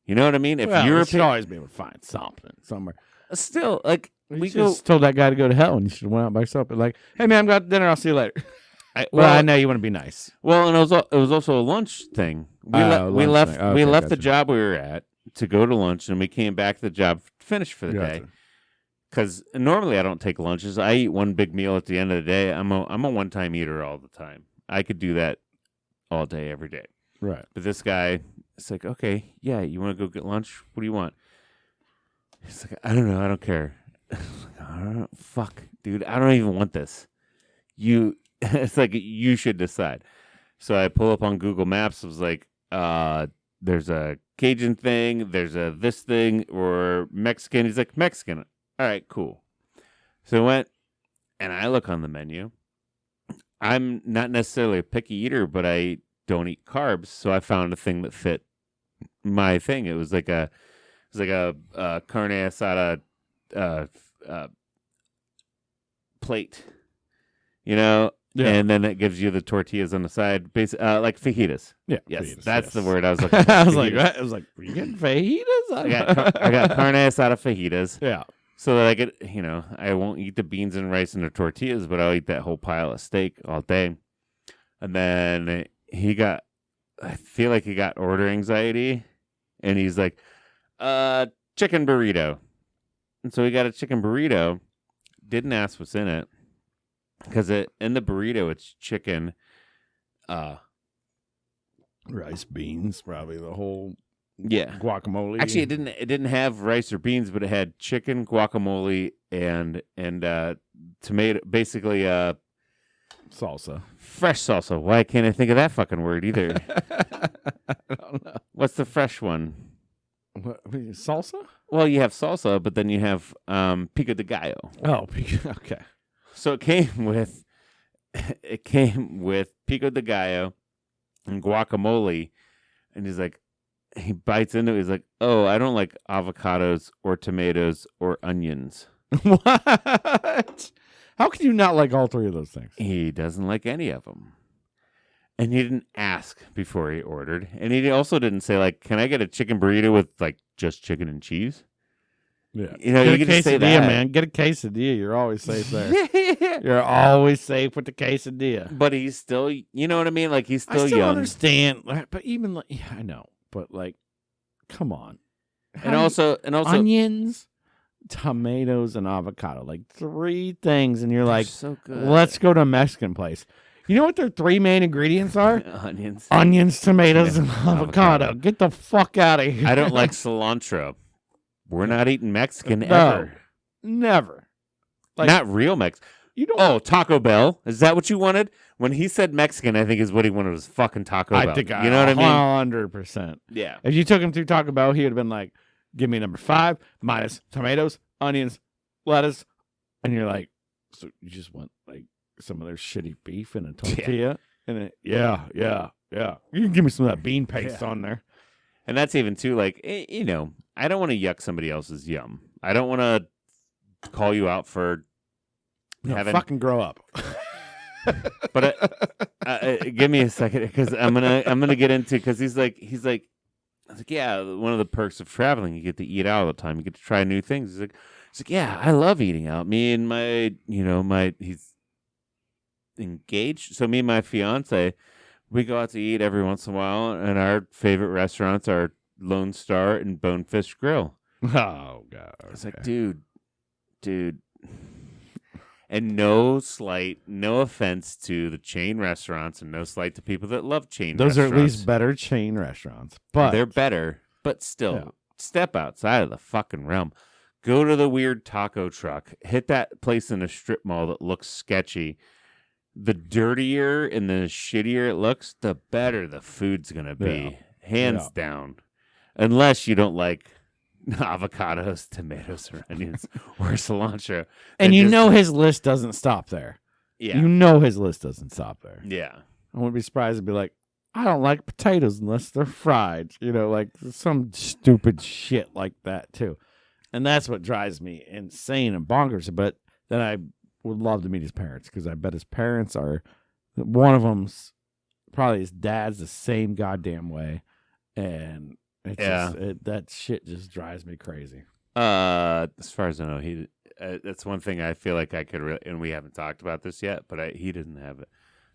You know what I mean? If you're you should always be able to find something somewhere. Still, like, We just told that guy to go to hell, and you should have went out by yourself. But like, hey man, I'm going to dinner. I'll see you later. I know you want to be nice. Well, and it was also a lunch thing. We left the job we were at to go to lunch, and we came back to the job finished for the day because normally I don't take lunches. I eat one big meal at the end of the day. I'm a one-time eater all the time. I could do that all day, every day. Right. But this guy, it's like, okay, yeah, you want to go get lunch? What do you want? He's like, I don't know. I don't care. Fuck, dude. I don't even want this. It's like, you should decide. So I pull up on Google Maps. I was like, there's a Cajun thing. There's a this thing or Mexican. He's like, Mexican. All right, cool. So I went and I look on the menu. I'm not necessarily a picky eater, but I don't eat carbs. So I found a thing that fit my thing. It was like a carne asada plate, Yeah. And then it gives you the tortillas on the side, like fajitas. Yeah. Yes, fajitas, that's yes. the word I was looking for. I was like, were you getting fajitas? I got carne asada fajitas. Yeah. So that I get, I won't eat the beans and rice and the tortillas, but I'll eat that whole pile of steak all day. And then I feel like he got order anxiety, and he's like, chicken burrito. And so he got a chicken burrito, didn't ask what's in it, because in the burrito, it's chicken, rice, beans, probably the whole guacamole. Actually, it didn't have rice or beans, but it had chicken, guacamole, and tomato, basically salsa. Fresh salsa. Why can't I think of that fucking word either? I don't know. What's the fresh one? What, salsa? Well, you have salsa, but then you have pico de gallo. Oh, okay. So it came with pico de gallo and guacamole, and he bites into it. He's like, "Oh, I don't like avocados or tomatoes or onions." What? How can you not like all three of those things? He doesn't like any of them. And he didn't ask before he ordered. And he also didn't say, like, can I get a chicken burrito with, like, just chicken and cheese? Yeah. You can just say that. Man. Get a quesadilla. You're always safe there. You're always safe with the quesadilla. But he's still, you know what I mean? Like, he's still I still young. understand. But even, like, yeah, I know. But, like, come on. And also onions, tomatoes, and avocado. Like, three things. And you're like, so good. Let's go to a Mexican place. You know what their three main ingredients are? Onions, tomatoes, and avocado. Get the fuck out of here. I don't like cilantro. We're not eating Mexican No, ever. Never. Like, not real Mexican. You don't. Oh, Taco Bell. Is that what you wanted? When he said Mexican, I think is what he wanted was fucking Taco Bell. I think you know what I mean? 100%. Yeah. If you took him through Taco Bell, he would have been like, give me number 5 minus tomatoes, onions, lettuce. And you're like, so you just want like some of their shitty beef in a tortilla? And yeah. You can give me some of that bean paste on there. And that's even too, like, I don't want to yuck somebody else's yum. I don't want to call you out for having... fucking grow up. But give me a second, because I'm gonna get into, because he's like, I was like, yeah, one of the perks of traveling, you get to eat out all the time. You get to try new things. He's like, yeah, I love eating out. Me and he's engaged. So me and my fiance, we go out to eat every once in a while, and our favorite restaurants are Lone Star and Bonefish Grill. Oh, God. It's like, dude. And no offense to the chain restaurants, and no slight to people that love chain restaurants. Those are at least better chain restaurants. But they're better, but still, step outside of the fucking realm. Go to the weird taco truck. Hit that place in a strip mall that looks sketchy. The dirtier and the shittier it looks, the better the food's going to be. Hands down. Unless you don't like avocados, tomatoes, or onions, or cilantro. And his list doesn't stop there. Yeah. His list doesn't stop there. Yeah. I wouldn't be surprised to be like, I don't like potatoes unless they're fried. Like some stupid shit like that, too. And that's what drives me insane and bonkers. But then I would love to meet his parents, because I bet his parents are, one of them's probably his dad's the same goddamn way. And it's that shit just drives me crazy. As far as I know, that's one thing I feel like I could really, and we haven't talked about this yet, but he doesn't have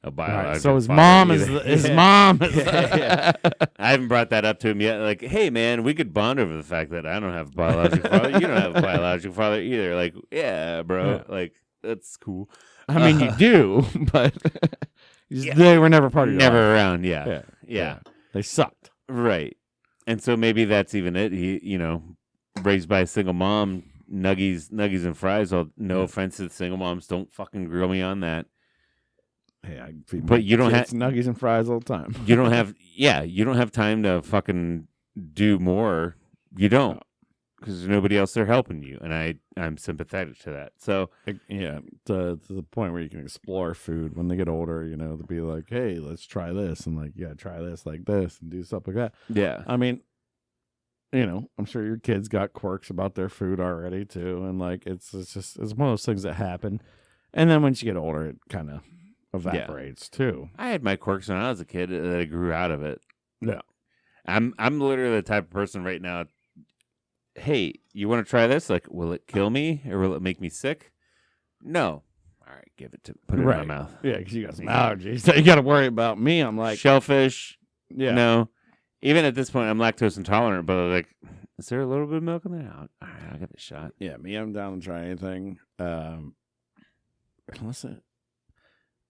a biological. So his father mom either. is his mom. Is Yeah. I haven't brought that up to him yet. Like, hey man, we could bond over the fact that I don't have a biological father. You don't have a biological father either. Like, yeah, bro. Yeah. Like, that's cool. I mean, you do, but they were never part of your Never life. around. Yeah. They sucked. Right. And so maybe that's even it. He, raised by a single mom, nuggies and fries. Well, no offense to the single moms, don't fucking grill me on that. Hey, I feed But my you don't kids have nuggies and fries all the time. you don't have time to fucking do more. You don't, because there's nobody else there helping you, and I'm sympathetic to that. So Yeah, to the point where you can explore food when they get older. To be like, hey, let's try this, and like, yeah, try this like this, and do stuff like that. yeah, I mean, I'm sure your kids got quirks about their food already too, and like it's one of those things that happen, and then once you get older, it kind of evaporates too. I had my quirks when I was a kid, that I grew out of it. Yeah, I'm literally the type of person right now. Hey, you want to try this? Like, will it kill me or will it make me sick? No. All right, put it in my mouth. Yeah, because you got some allergies, so you got to worry about me. I'm like shellfish. Yeah, no. Even at this point, I'm lactose intolerant, but I'm like, is there a little bit of milk in there? All right, I'll give it a shot. Yeah, me, I'm down to try anything. Listen,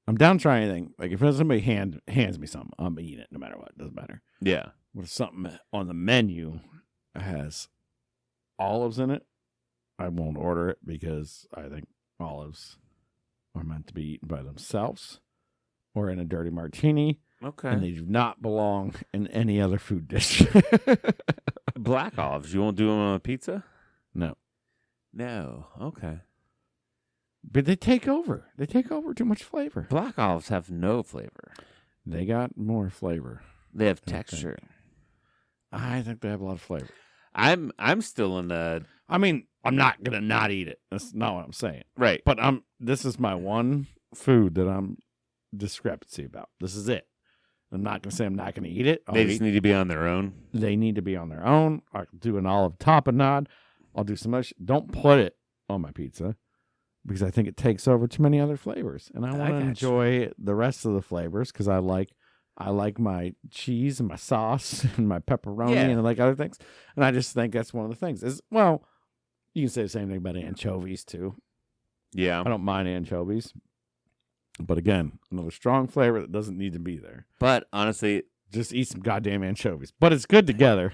I'm down to try anything. Like if somebody hands me something, I'm eating it no matter what. Doesn't matter. Yeah. But if something on the menu has olives in it, I won't order it because I think olives are meant to be eaten by themselves or in a dirty martini. Okay. And they do not belong in any other food dish. Black olives, you won't do them on a pizza? No. No. Okay. But they take over. They take over too much flavor. Black olives have no flavor. They got more flavor. They have texture. I think they have a lot of flavor. I'm still in the. I mean, I'm not gonna not eat it. That's not what I'm saying. Right. But this is my one food that I'm discrepancy about. This is it. I'm not gonna say I'm not gonna eat it. They just need to be on their own. They need to be on their own. I'll do an olive tapenade. I'll do some other Don't put it on my pizza because I think it takes over too many other flavors, and I want to enjoy the rest of the flavors because I like my cheese and my sauce and my pepperoni and I like other things. And I just think that's one of the things. You can say the same thing about anchovies too. Yeah. I don't mind anchovies. But again, another strong flavor that doesn't need to be there. But honestly, just eat some goddamn anchovies. But it's good together.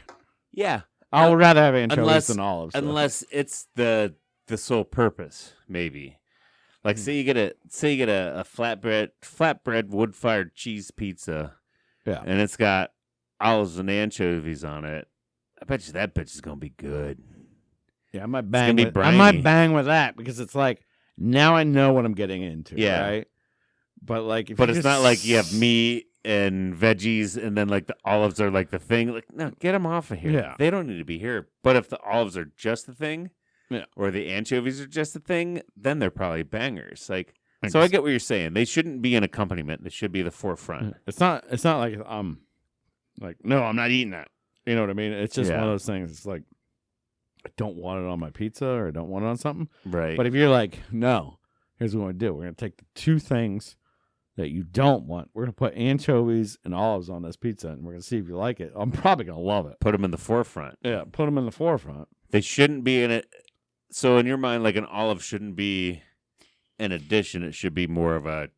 Yeah. I would rather have anchovies than olives. So. Unless it's the sole purpose, maybe. Like say you get a flatbread wood-fired cheese pizza. Yeah. And it's got olives and anchovies on it. I bet you that bitch is gonna be good. Yeah, I might bang with that because it's like now I know what I'm getting into. Yeah. Right. But it's not like you have meat and veggies and then like the olives are like the thing. Like, no, get them off of here. Yeah. They don't need to be here. But if the olives are just the thing, or the anchovies are just the thing, then they're probably bangers. Like, so I get what you're saying. They shouldn't be an accompaniment. They should be the forefront. It's not like no, I'm not eating that. You know what I mean? It's just one of those things. It's like I don't want it on my pizza or I don't want it on something. Right. But if you're like, no, here's what we're going to do. We're going to take the two things that you don't want. We're going to put anchovies and olives on this pizza, and we're going to see if you like it. I'm probably going to love it. Put them in the forefront. Yeah, put them in the forefront. They shouldn't be in it. So in your mind, like an olive shouldn't be an addition. It should be more of a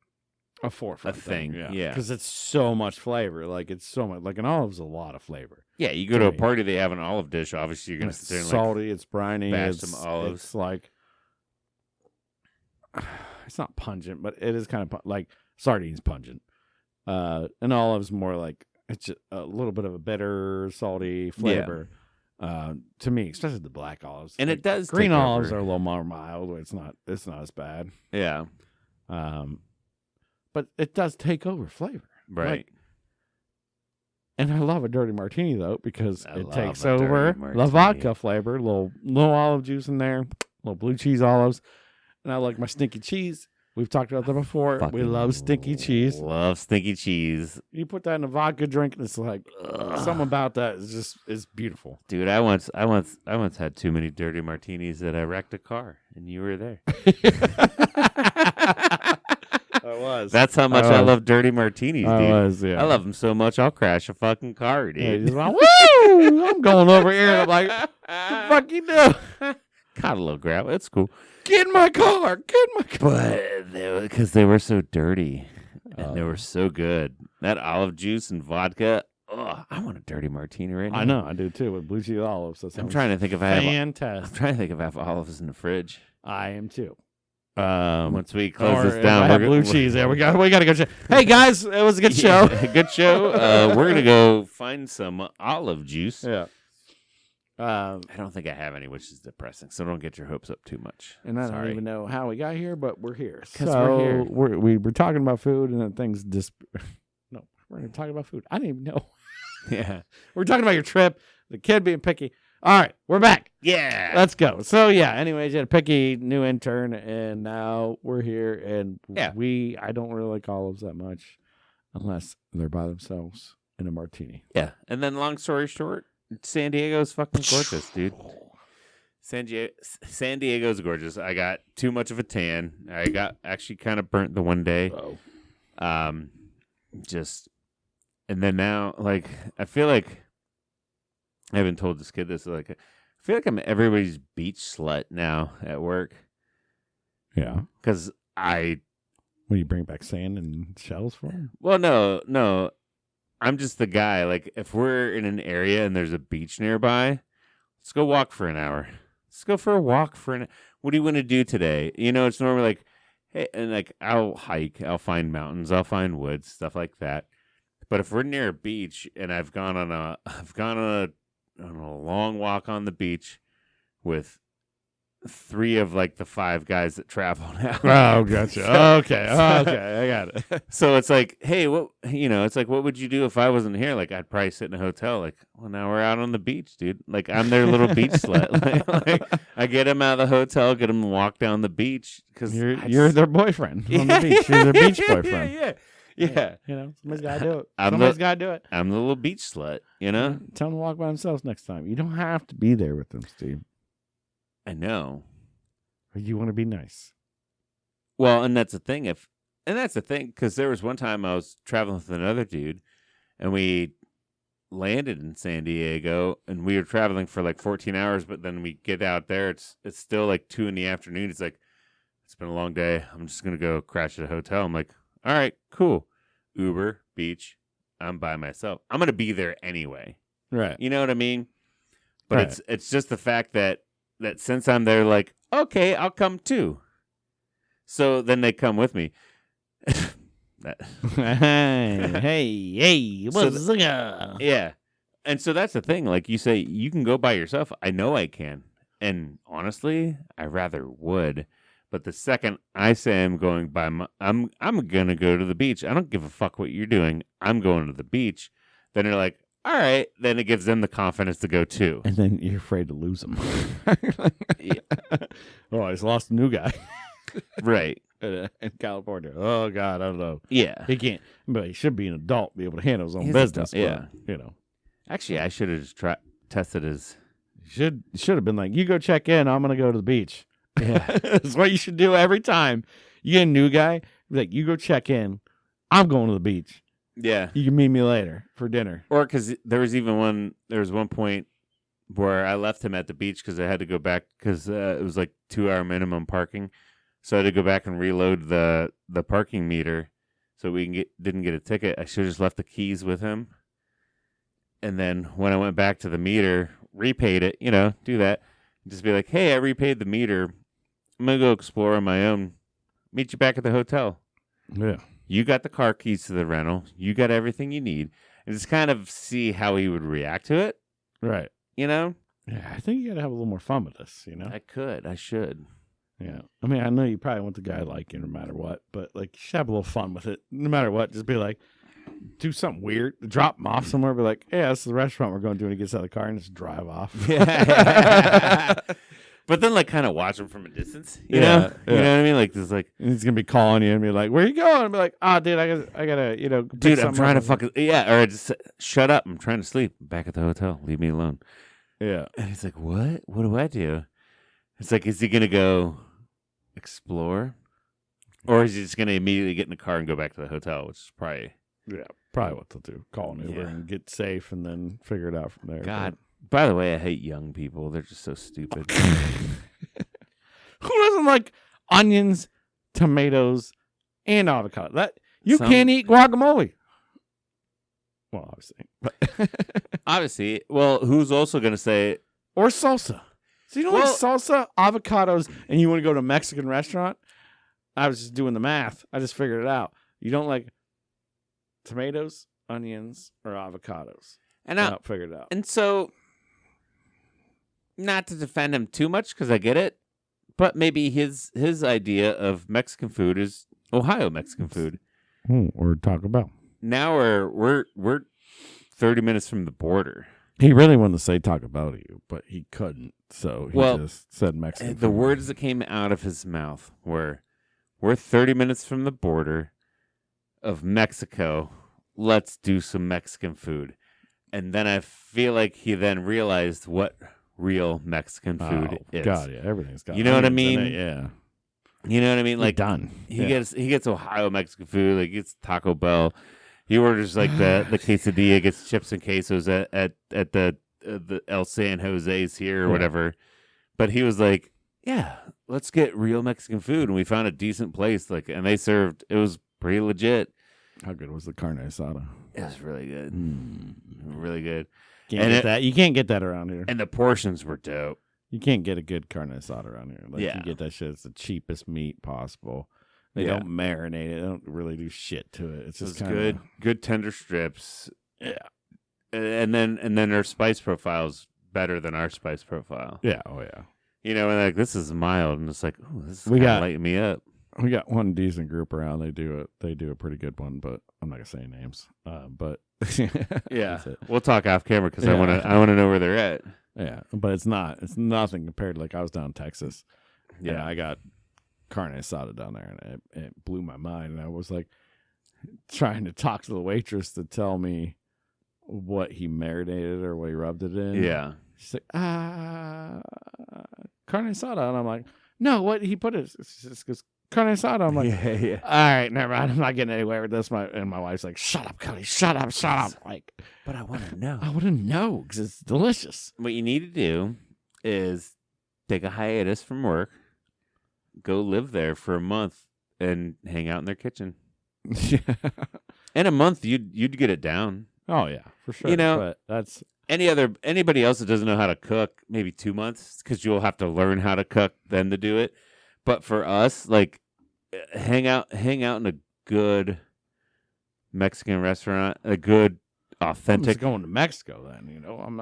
forefront thing. Yeah. Because it's so much flavor. Like, it's so much. Like, an olive's a lot of flavor. Yeah, you go to a party, they have an olive dish. Obviously, you're going to sit there and salty, it's briny. bash some olives. It's like, it's not pungent, but it is kind of like sardines pungent. And olives more like, it's just a little bit of a bitter, salty flavor. To me, especially the black olives. And it does. Green olives are a little more mild. It's not as bad. Yeah. But it does take over flavor. Right. Like, and I love a dirty martini though because it takes over the vodka flavor. Little olive juice in there, little blue cheese olives, and I like my stinky cheese. We've talked about that before. We love stinky cheese. Love stinky cheese. You put that in a vodka drink, and it's like something about that is beautiful. Dude, I once had too many dirty martinis that I wrecked a car, and you were there. I was. That's how much I love dirty martinis, dude. I was, yeah. I love them so much, I'll crash a fucking car, dude. Yeah, you just went, woo! I'm going over here. And I'm like, what the fuck you do? Caught a little grab. It's cool. Get in my car. Get in my car. But because they were so dirty and they were so good. That olive juice and vodka. Oh, I want a dirty martini right now. I know, I do too, with blue cheese olives. I'm trying to think if I have. I'm fantastic. trying to think if I have olives in the fridge. I am too. Once we close this If down, I have blue cheese there. We got to go check. Hey guys, it was a good show. Good show. We're gonna go find some olive juice. Yeah. I don't think I have any, which is depressing. So don't get your hopes up too much. And I don't even know how we got here, but we're here. Because we're here. We're talking about food, and then things just. No, we're going to talk about food. I didn't even know. Yeah. We're talking about your trip, the kid being picky. All right, we're back. Yeah. Let's go. So, yeah, anyways, you had a picky new intern, and now we're here, and I don't really like olives that much unless they're by themselves in a martini. Yeah. And then long story short, San Diego's fucking gorgeous, dude. San Diego's gorgeous. I got too much of a tan. I got actually kind of burnt the one day. And then now, like, I feel like I haven't told this kid this. Like, I feel like I'm everybody's beach slut now at work. Yeah, because What, do you bring back sand and shells for him? Well, no. I'm just the guy. Like, if we're in an area and there's a beach nearby, let's go walk for an hour. Let's go for a walk what do you want to do today? You know, it's normally like, hey, and like I'll hike, I'll find mountains, I'll find woods, stuff like that. But if we're near a beach and I've gone on a long walk on the beach with 3 of like the 5 guys that travel now. Oh, gotcha. Okay, I got it. So it's like, hey, it's like, what would you do if I wasn't here? Like, I'd probably sit in a hotel. Like, well, now we're out on the beach, dude. Like, I'm their little beach slut. Like, I get them out of the hotel, get them to walk down the beach because you're their boyfriend on the beach. You're their beach boyfriend. Yeah. You know, somebody's got to do it. I'm the little beach slut, you know? Tell them to walk by themselves next time. You don't have to be there with them, Steve. I know. But you want to be nice. Well, and that's the thing. Because there was one time I was traveling with another dude, and we landed in San Diego, and we were traveling for like 14 hours, but then we get out there, it's still like 2 p.m. It's like, it's been a long day. I'm just going to go crash at a hotel. I'm like, all right, cool. Uber, beach, I'm by myself. I'm going to be there anyway. Right. You know what I mean? But it's just the fact that since I'm there, like, okay, I'll come too. So then they come with me. hey, what's yeah. And so that's the thing. Like you say, you can go by yourself. I know I can. And honestly, I rather would. But the second I say I'm going by I'm gonna go to the beach. I don't give a fuck what you're doing. I'm going to the beach. Then they're like, all right. Then it gives them the confidence to go too. And then you're afraid to lose them. Oh, I just lost a new guy. Right. In California. Oh, God, I don't know. Yeah. He can't, but he should be an adult, be able to handle his own business. Yeah. But, you know. Actually, I should have just tested his. Should have been like, you go check in. I'm going to go to the beach. Yeah. That's what you should do every time. You get a new guy, be like, you go check in. I'm going to the beach. Yeah. You can meet me later for dinner. Or because there was one point where I left him at the beach because I had to go back because it was like 2-hour minimum parking. So I had to go back and reload the parking meter so we didn't get a ticket. I should have just left the keys with him. And then when I went back to the meter, repaid it, do that. Just be like, hey, I repaid the meter. I'm going to go explore on my own. Meet you back at the hotel. Yeah. You got the car keys to the rental. You got everything you need. And just kind of see how he would react to it. Right. Yeah, I think you got to have a little more fun with this, I should. Yeah. I mean, I know you probably want the guy like you no matter what, but like, you should have a little fun with it. No matter what, just be like, do something weird. Drop him off somewhere. Be like, hey, this is the restaurant we're going to. And he gets out of the car and just drive off. But then, like, kind of watch him from a distance. You know? You know what I mean? Like, just like he's gonna be calling you and be like, "Where you going?" And be like, dude, I gotta, dude, I'm trying to fucking or just shut up. I'm trying to sleep. Back at the hotel. Leave me alone. Yeah. And he's like, "What? What do I do?" It's like, is he gonna go explore? Or is he just going to immediately get in the car and go back to the hotel, which is probably... Yeah, probably what they'll do. Call an Uber and get safe and then figure it out from there. God. By the way, I hate young people. They're just so stupid. Who doesn't like onions, tomatoes, and avocado? You can't eat guacamole. Well, obviously. Obviously. Well, who's also going to say... Or salsa. So you don't like salsa, avocados, and you want to go to a Mexican restaurant? I was just doing the math. I just figured it out. You don't like tomatoes, onions, or avocados. And I figured it out. And so, not to defend him too much, because I get it, but maybe his idea of Mexican food is Ohio Mexican food. Or Taco Bell. Now we're 30 minutes from the border. He really wanted to say Taco Bell to you, but he couldn't, so he just said Mexican food. The words that came out of his mouth were, we're 30 minutes from the border of Mexico. Let's do some Mexican food. And then I feel like he then realized what real Mexican food is. God, yeah, everything's got. You know what I mean? Yeah. You know what I mean? Like done. He gets Ohio Mexican food. Like, he gets Taco Bell. He orders like the quesadilla, gets chips and quesos at the El San Jose's here or whatever. But he was like, yeah, let's get real Mexican food. And we found a decent place. Like, and they served, it was pretty legit. How good was the carne asada? It was really good. Really good. You can't get that around here. And the portions were dope. You can't get a good carne asada around here. Like, you get that shit. It's the cheapest meat possible. They don't marinate it. They don't really do shit to it. It's just good tender strips. Yeah. And then their spice profile's better than our spice profile. Yeah. Oh yeah. You know, and like, this is mild, and it's like, oh, this is lighting me up. We got one decent group around. They do a pretty good one, but I'm not gonna say names. But yeah, we'll talk off camera because I want to know where they're at. Yeah, but it's nothing compared to, like, I was down in Texas. Yeah, I got carne asada down there, and it blew my mind. And I was like trying to talk to the waitress to tell me what he marinated or what he rubbed it in. Yeah. She's like, carne asada. And I'm like, no, what he put it. It's carne asada. I'm like, yeah. All right, never mind. I'm not getting anywhere with this. My wife's like, shut up, Cody. Shut up. Like, but I want to know. I want to know because it's delicious. What you need to do is take a hiatus from work, go live there for a month, and hang out in their kitchen. Yeah. In a month, you'd get it down. Oh yeah, for sure. You know, but that's anybody else that doesn't know how to cook, maybe 2 months, because you'll have to learn how to cook then to do it. But for us, like, hang out in a good Mexican restaurant, a good authentic. I'm just going to Mexico then. You know, I'm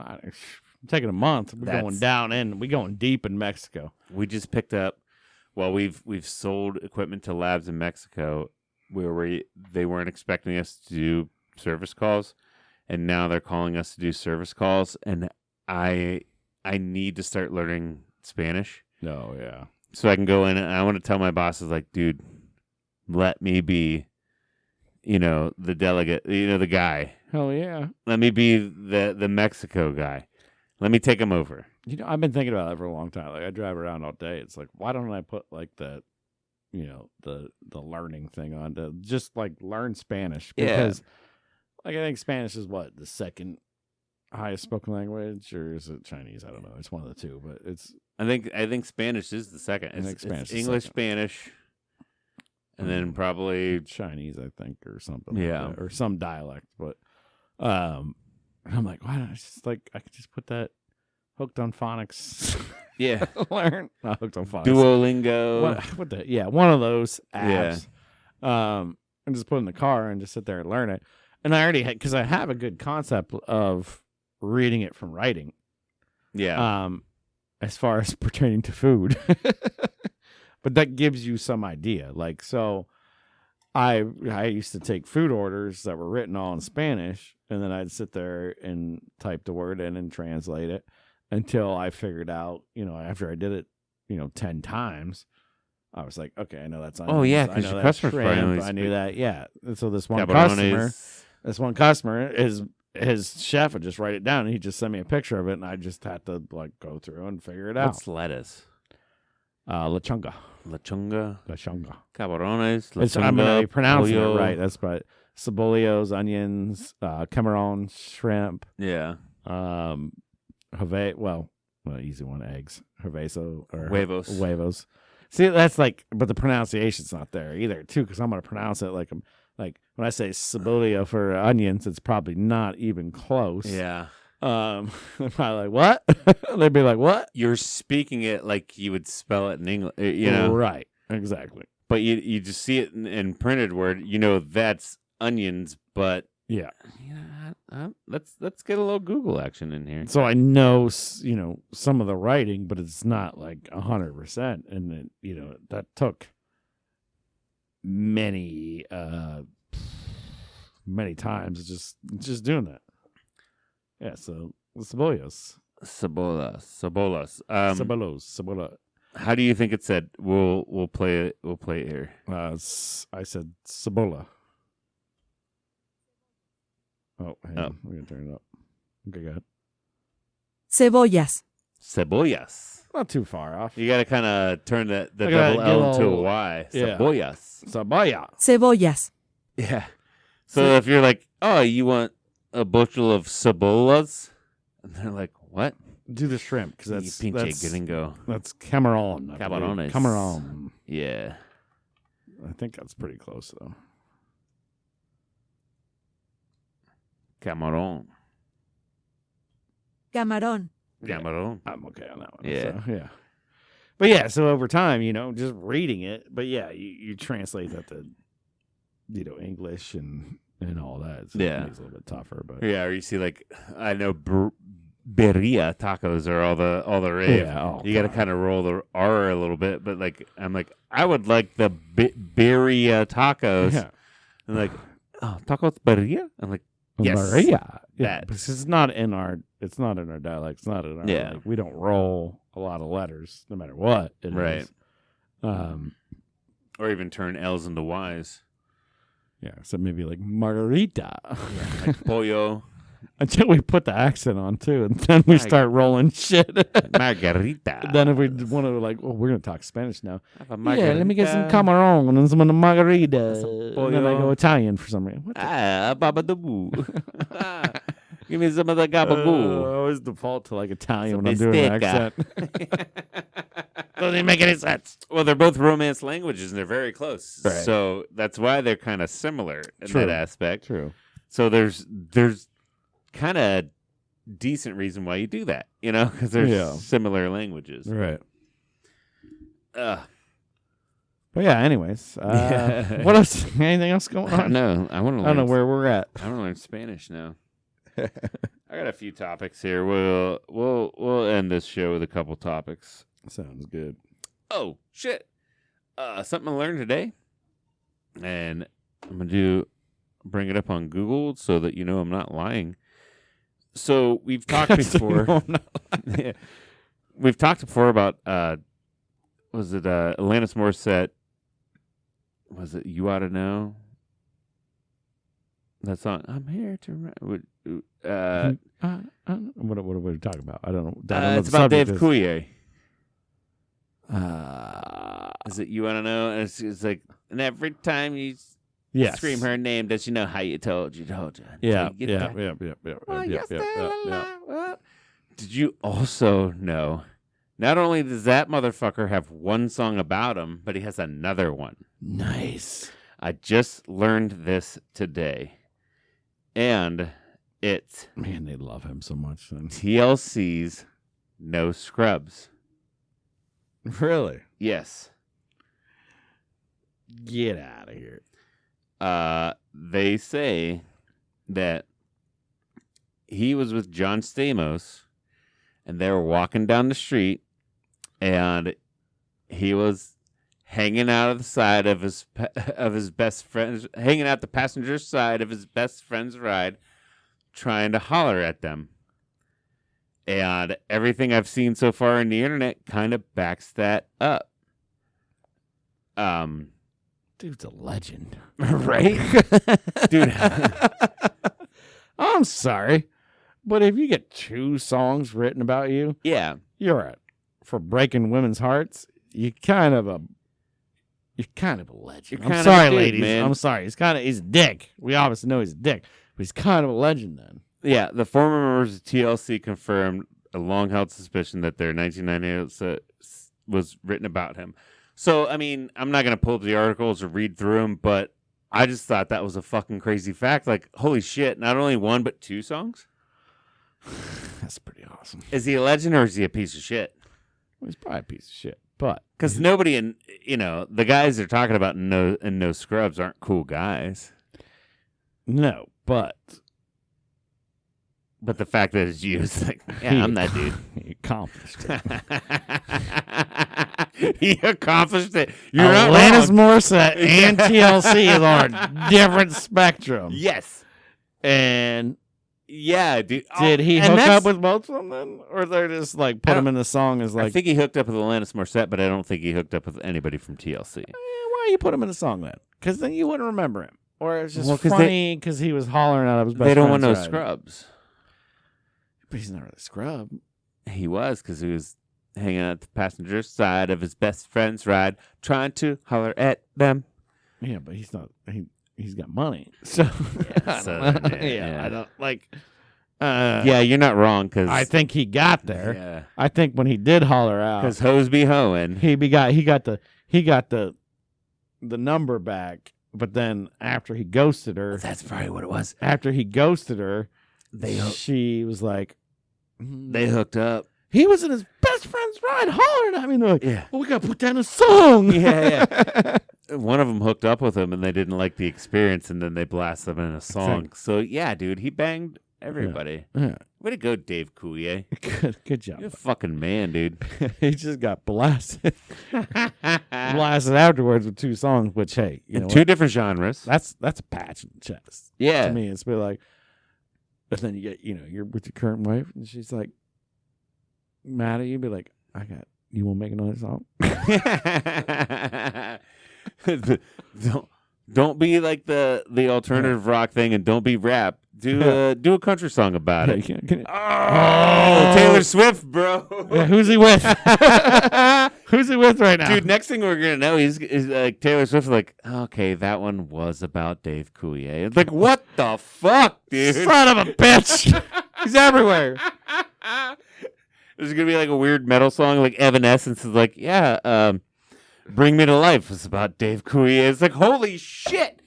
taking a month. We're going deep in Mexico. We just picked up. Well, we've sold equipment to labs in Mexico where they weren't expecting us to do service calls, and now they're calling us to do service calls, and I need to start learning Spanish. Oh yeah. So I can go in and I want to tell my bosses, like, dude, let me be, the delegate, the guy. Hell yeah. Let me be the Mexico guy. Let me take him over. I've been thinking about that for a long time. Like, I drive around all day. It's like, why don't I put like the learning thing on to just like learn Spanish? Because like, I think Spanish is what, the second highest spoken language, or is it Chinese? I don't know. It's one of the two, but I think Spanish is the second. It's English, Spanish, and then probably Chinese, I think, or something. Yeah, like that, or some dialect. But I'm like, why don't I could just put that Hooked on Phonics. Yeah, learn not Hooked on Phonics. Duolingo. One of those apps. Yeah. And just put it in the car and just sit there and learn it. And I already because I have a good concept of reading it from writing. Yeah. As far as pertaining to food. But that gives you some idea. Like, so I used to take food orders that were written all in Spanish, and then I'd sit there and type the word in and translate it until I figured out, after I did it, 10 times, I was like, okay, I know that's onions. Oh, yeah, because your customer's shrimp. I knew that, yeah. And so this one customer, his chef would just write it down, and he'd just send me a picture of it, and I just had to, like, go through and figure it out. What's lettuce? Lechunga. Lechunga, Lechunga. camarones, I'm going to be pronouncing pollo. it right. That's but cebollos, onions, camarón, shrimp, Yeah. Easy one, eggs, Herveso or Huevos. huevos. See, that's like, but the pronunciation's not there either, too, because I'm going to pronounce it like when I say cebolio for onions, it's probably not even close. Yeah. They're probably like, what? They'd be like, what? You're speaking it like you would spell it in English, you know? Right, exactly. But you just see it in printed word, that's onions, but Yeah. Let's get a little Google action in here. So I know, some of the writing, but it's not like 100%. And then, that took many times just doing that. Yeah. So the cebollos. Cebola. How do you think it said? We'll play it. We'll play it here. I said cebola. Oh, hang on. We're gonna turn it up. Okay, go ahead. Cebollas. Cebollas. Not too far off. You got to kind of turn the I gotta double get L into a all- Y. yeah. Cebollas. Cebolla. Cebollas. Yeah. So if you're like, oh, you want a bushel of cebollas, and they're like, what? Do the shrimp because that's gringo. that's camarón. I believe. Camarones. Camarón. Yeah. I think that's pretty close though. Camarón. Camarón. Camarón. I'm okay on that one. Yeah. So, yeah. But yeah, so over time, just reading it, but yeah, you translate that to, English and all that. So Yeah. it makes it a little bit tougher, but Yeah, or you see like I know birria tacos are all the rave. yeah, oh, You got to God. kind of roll the R a little bit, but like I'm like I would like the birria tacos. Yeah. And like, oh, tacos birria. I'm like, yes, Maria. Yeah, that. because it's not in our dialect. It's not in our Yeah. we don't roll a lot of letters no matter what it Right. is. or even turn L's into Y's. Yeah, so maybe like margarita. Like pollo, Until we put the accent on too, and then we start rolling shit. margarita. Then if we want to we're gonna talk Spanish now. Have a Yeah, let me get some margarita. camarón and some of the margarita. Some And then I pollo. go Italian for some reason. What the Babadoo. Give me some of the I gabagoo. always default to like Italian Some when I'm doing an bistecca. accent. Doesn't even make any sense. Well, they're both Romance languages, and they're very close. Right. So that's why they're kind of similar in True. that aspect. True. So there's kind of decent reason why you do that, because there's Yeah. similar languages. Right. Ugh. But yeah, anyways. Yeah. What else? Anything else going I don't on? know. I want to. I don't know where we're at. I want to learn Spanish now. I got a few topics here. We'll end this show with a couple topics. Sounds good. Oh shit! Something I learned today, and I'm gonna bring it up on Google so that I'm not lying. So we've talked before. Yeah. We've talked before about was it Alanis Morissette? Was it You Ought to Know? That song, I'm here to. What are we talking about? I don't know. It's about Dave Coulier. Coulier. Is it You Want to Know? And it's like, and every time you Yes. scream her name, does she know how you told you? Yeah. You get Yeah. that? Yeah. Did you also know? Not only does that motherfucker have one song about him, but he has another one. Nice. I just learned this today. And it's Man, they love him so much. Then. TLC's No Scrubs. Really? Yes. Get out of here. They say that he was with John Stamos and they were walking down the street and he was hanging out of the side of his best friend's, hanging out the passenger side of his best friend's ride, trying to holler at them. And everything I've seen so far on the internet kind of backs that up. Dude's a legend. Right? Dude. I'm sorry, but if you get 2 songs written about you, Yeah. you're at for breaking women's hearts. You kind of You're kind of a legend. You're I'm kind of sorry, a dude, ladies. man. I'm sorry. He's a dick. We obviously know he's a dick, but he's kind of a legend then. Yeah, the former members of TLC confirmed a long-held suspicion that their 1998 was written about him. So, I mean, I'm not going to pull up the articles or read through them, but I just thought that was a fucking crazy fact. Like, holy shit, not only one, but 2 songs? That's pretty awesome. Is he a legend or is he a piece of shit? Well, he's probably a piece of shit, but Because nobody in, the guys they're talking about in No Scrubs aren't cool guys. no, but But the fact that it's you, it's like, yeah, I'm that dude. He accomplished it. He accomplished it. You're not Alanis wrong. Morissette and TLC is on a different spectrum. Yes. And Yeah, dude. did he And hook that's- up with both of them then? Or they're just like put him in the song as I like, think he hooked up with Alanis Morissette, but I don't think he hooked up with anybody from TLC. why you put him in the song then? Because then you wouldn't remember him. Or it's just Well, 'cause funny because he was hollering out of his best They don't want no friend's ride. scrubs. But he's not really a scrub. He was, because he was hanging out the passenger side of his best friend's ride, trying to holler at them. Yeah, but he's not. He's got money. So, Yeah, so, yeah. I don't like. Yeah, you're not wrong, because I think he got there. Yeah, I think when he did holler out, because hoes be hoeing. he got the number back. But then after he ghosted her, That's probably what it was. after he ghosted her, They she was like, they hooked up. he was in his best friend's ride hollering at me. And they're like, Yeah. well, we got to put that in a song. Yeah. One of them hooked up with him, and they didn't like the experience, and then they blasted him in a song. So, yeah, dude, he banged everybody. Yeah. Way to go, Dave Coulier. Good job. You're a fucking man, dude. He just got blasted afterwards with 2 songs, which, hey, you know 2 what? different genres. That's a patch in the chest. Yeah. To me, it's been like, but then you get, you're with your current wife, and she's like mad at you, be like, you want to make another song? don't be like the alternative rock thing, and don't be rap. Do a country song about it. Oh, Taylor Swift, bro. Yeah, who's he with? Who's he with right now? Dude, next thing we're gonna know, he's like Taylor Swift's like, okay, that one was about Dave Coulier. It's like, what the fuck, dude? Son of a bitch. He's everywhere. There's gonna be like a weird metal song, like Evanescence is like, yeah, Bring Me to Life was about Dave Coulier. It's like, holy shit!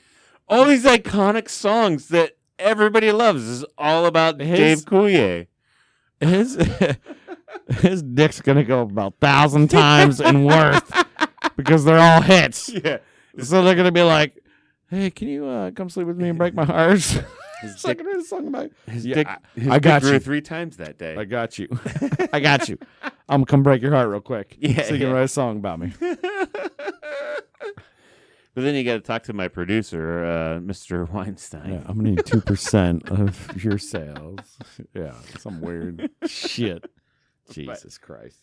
All these iconic songs that everybody loves is all about Dave Coulier. His dick's gonna go about 1,000 times and worth because they're all hits. Yeah. So they're gonna be like, "Hey, can you come sleep with me and break my heart?" His So I dick, can write a song about. his Yeah, dick, I his got dick grew you. 3 times that day. I got you. I got you. I'm gonna come break your heart real quick. Yeah, So you can yeah. write a song about me. But then you got to talk to my producer, Mr. Weinstein. Yeah, I'm gonna need 2% of your sales. Yeah, some weird shit. Jesus Christ.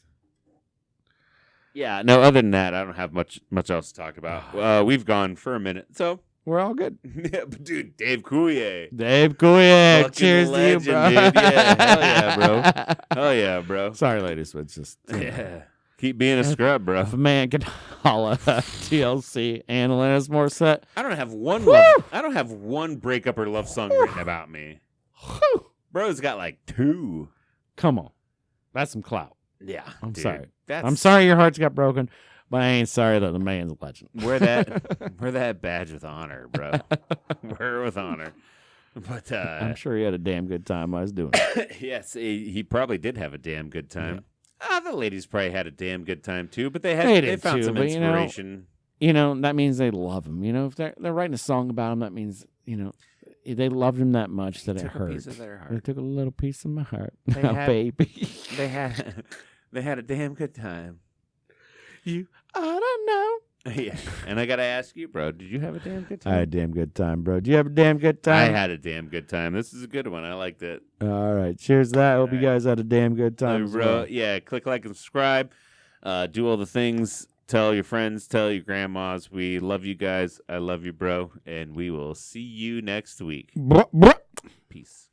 Yeah, no, other than that, I don't have much else to talk about. We've gone for a minute. So, We're all good. yeah, but dude, Dave Coulier. Dave Coulier. Fucking Cheers legend, to you, bro. dude. Yeah, hell yeah, bro. Hell yeah, bro. Sorry, ladies, but it's just Yeah. Keep being a scrub, bro. if a man can holla at TLC and Alanis Morissette, I don't have one I don't have one breakup or love song written about me. whew, Bro's got like 2. come on, that's some clout. Yeah. I'm dude. sorry. That's I'm sorry your heart's got broken, but I ain't sorry that the man's a legend. Wear that badge with honor, bro. Wear it with honor. But I'm sure he had a damn good time while I was doing it. yes, he probably did have a damn good time. The ladies probably had a damn good time too, but they They they did found too, some but, you know, inspiration. That means they love him. If they're writing a song about him, that means they loved him that much that it Took a hurt. piece of their They heart. took a little piece of my heart, They now, had- baby. They had a damn good time. You ought to know. Yeah, and I gotta ask you, bro, did you have a damn good I had a time? damn good time, bro. Do you have a damn good I time? had a damn good time. This is a good one. I liked it. All right. Cheers to that. Hope you All right. guys had a damn good time. as Bro, well. yeah, click like and subscribe. Do all the things. Tell your friends. Tell your grandmas. We love you guys. I love you, bro. And we will see you next week. Bruh, bruh. Peace.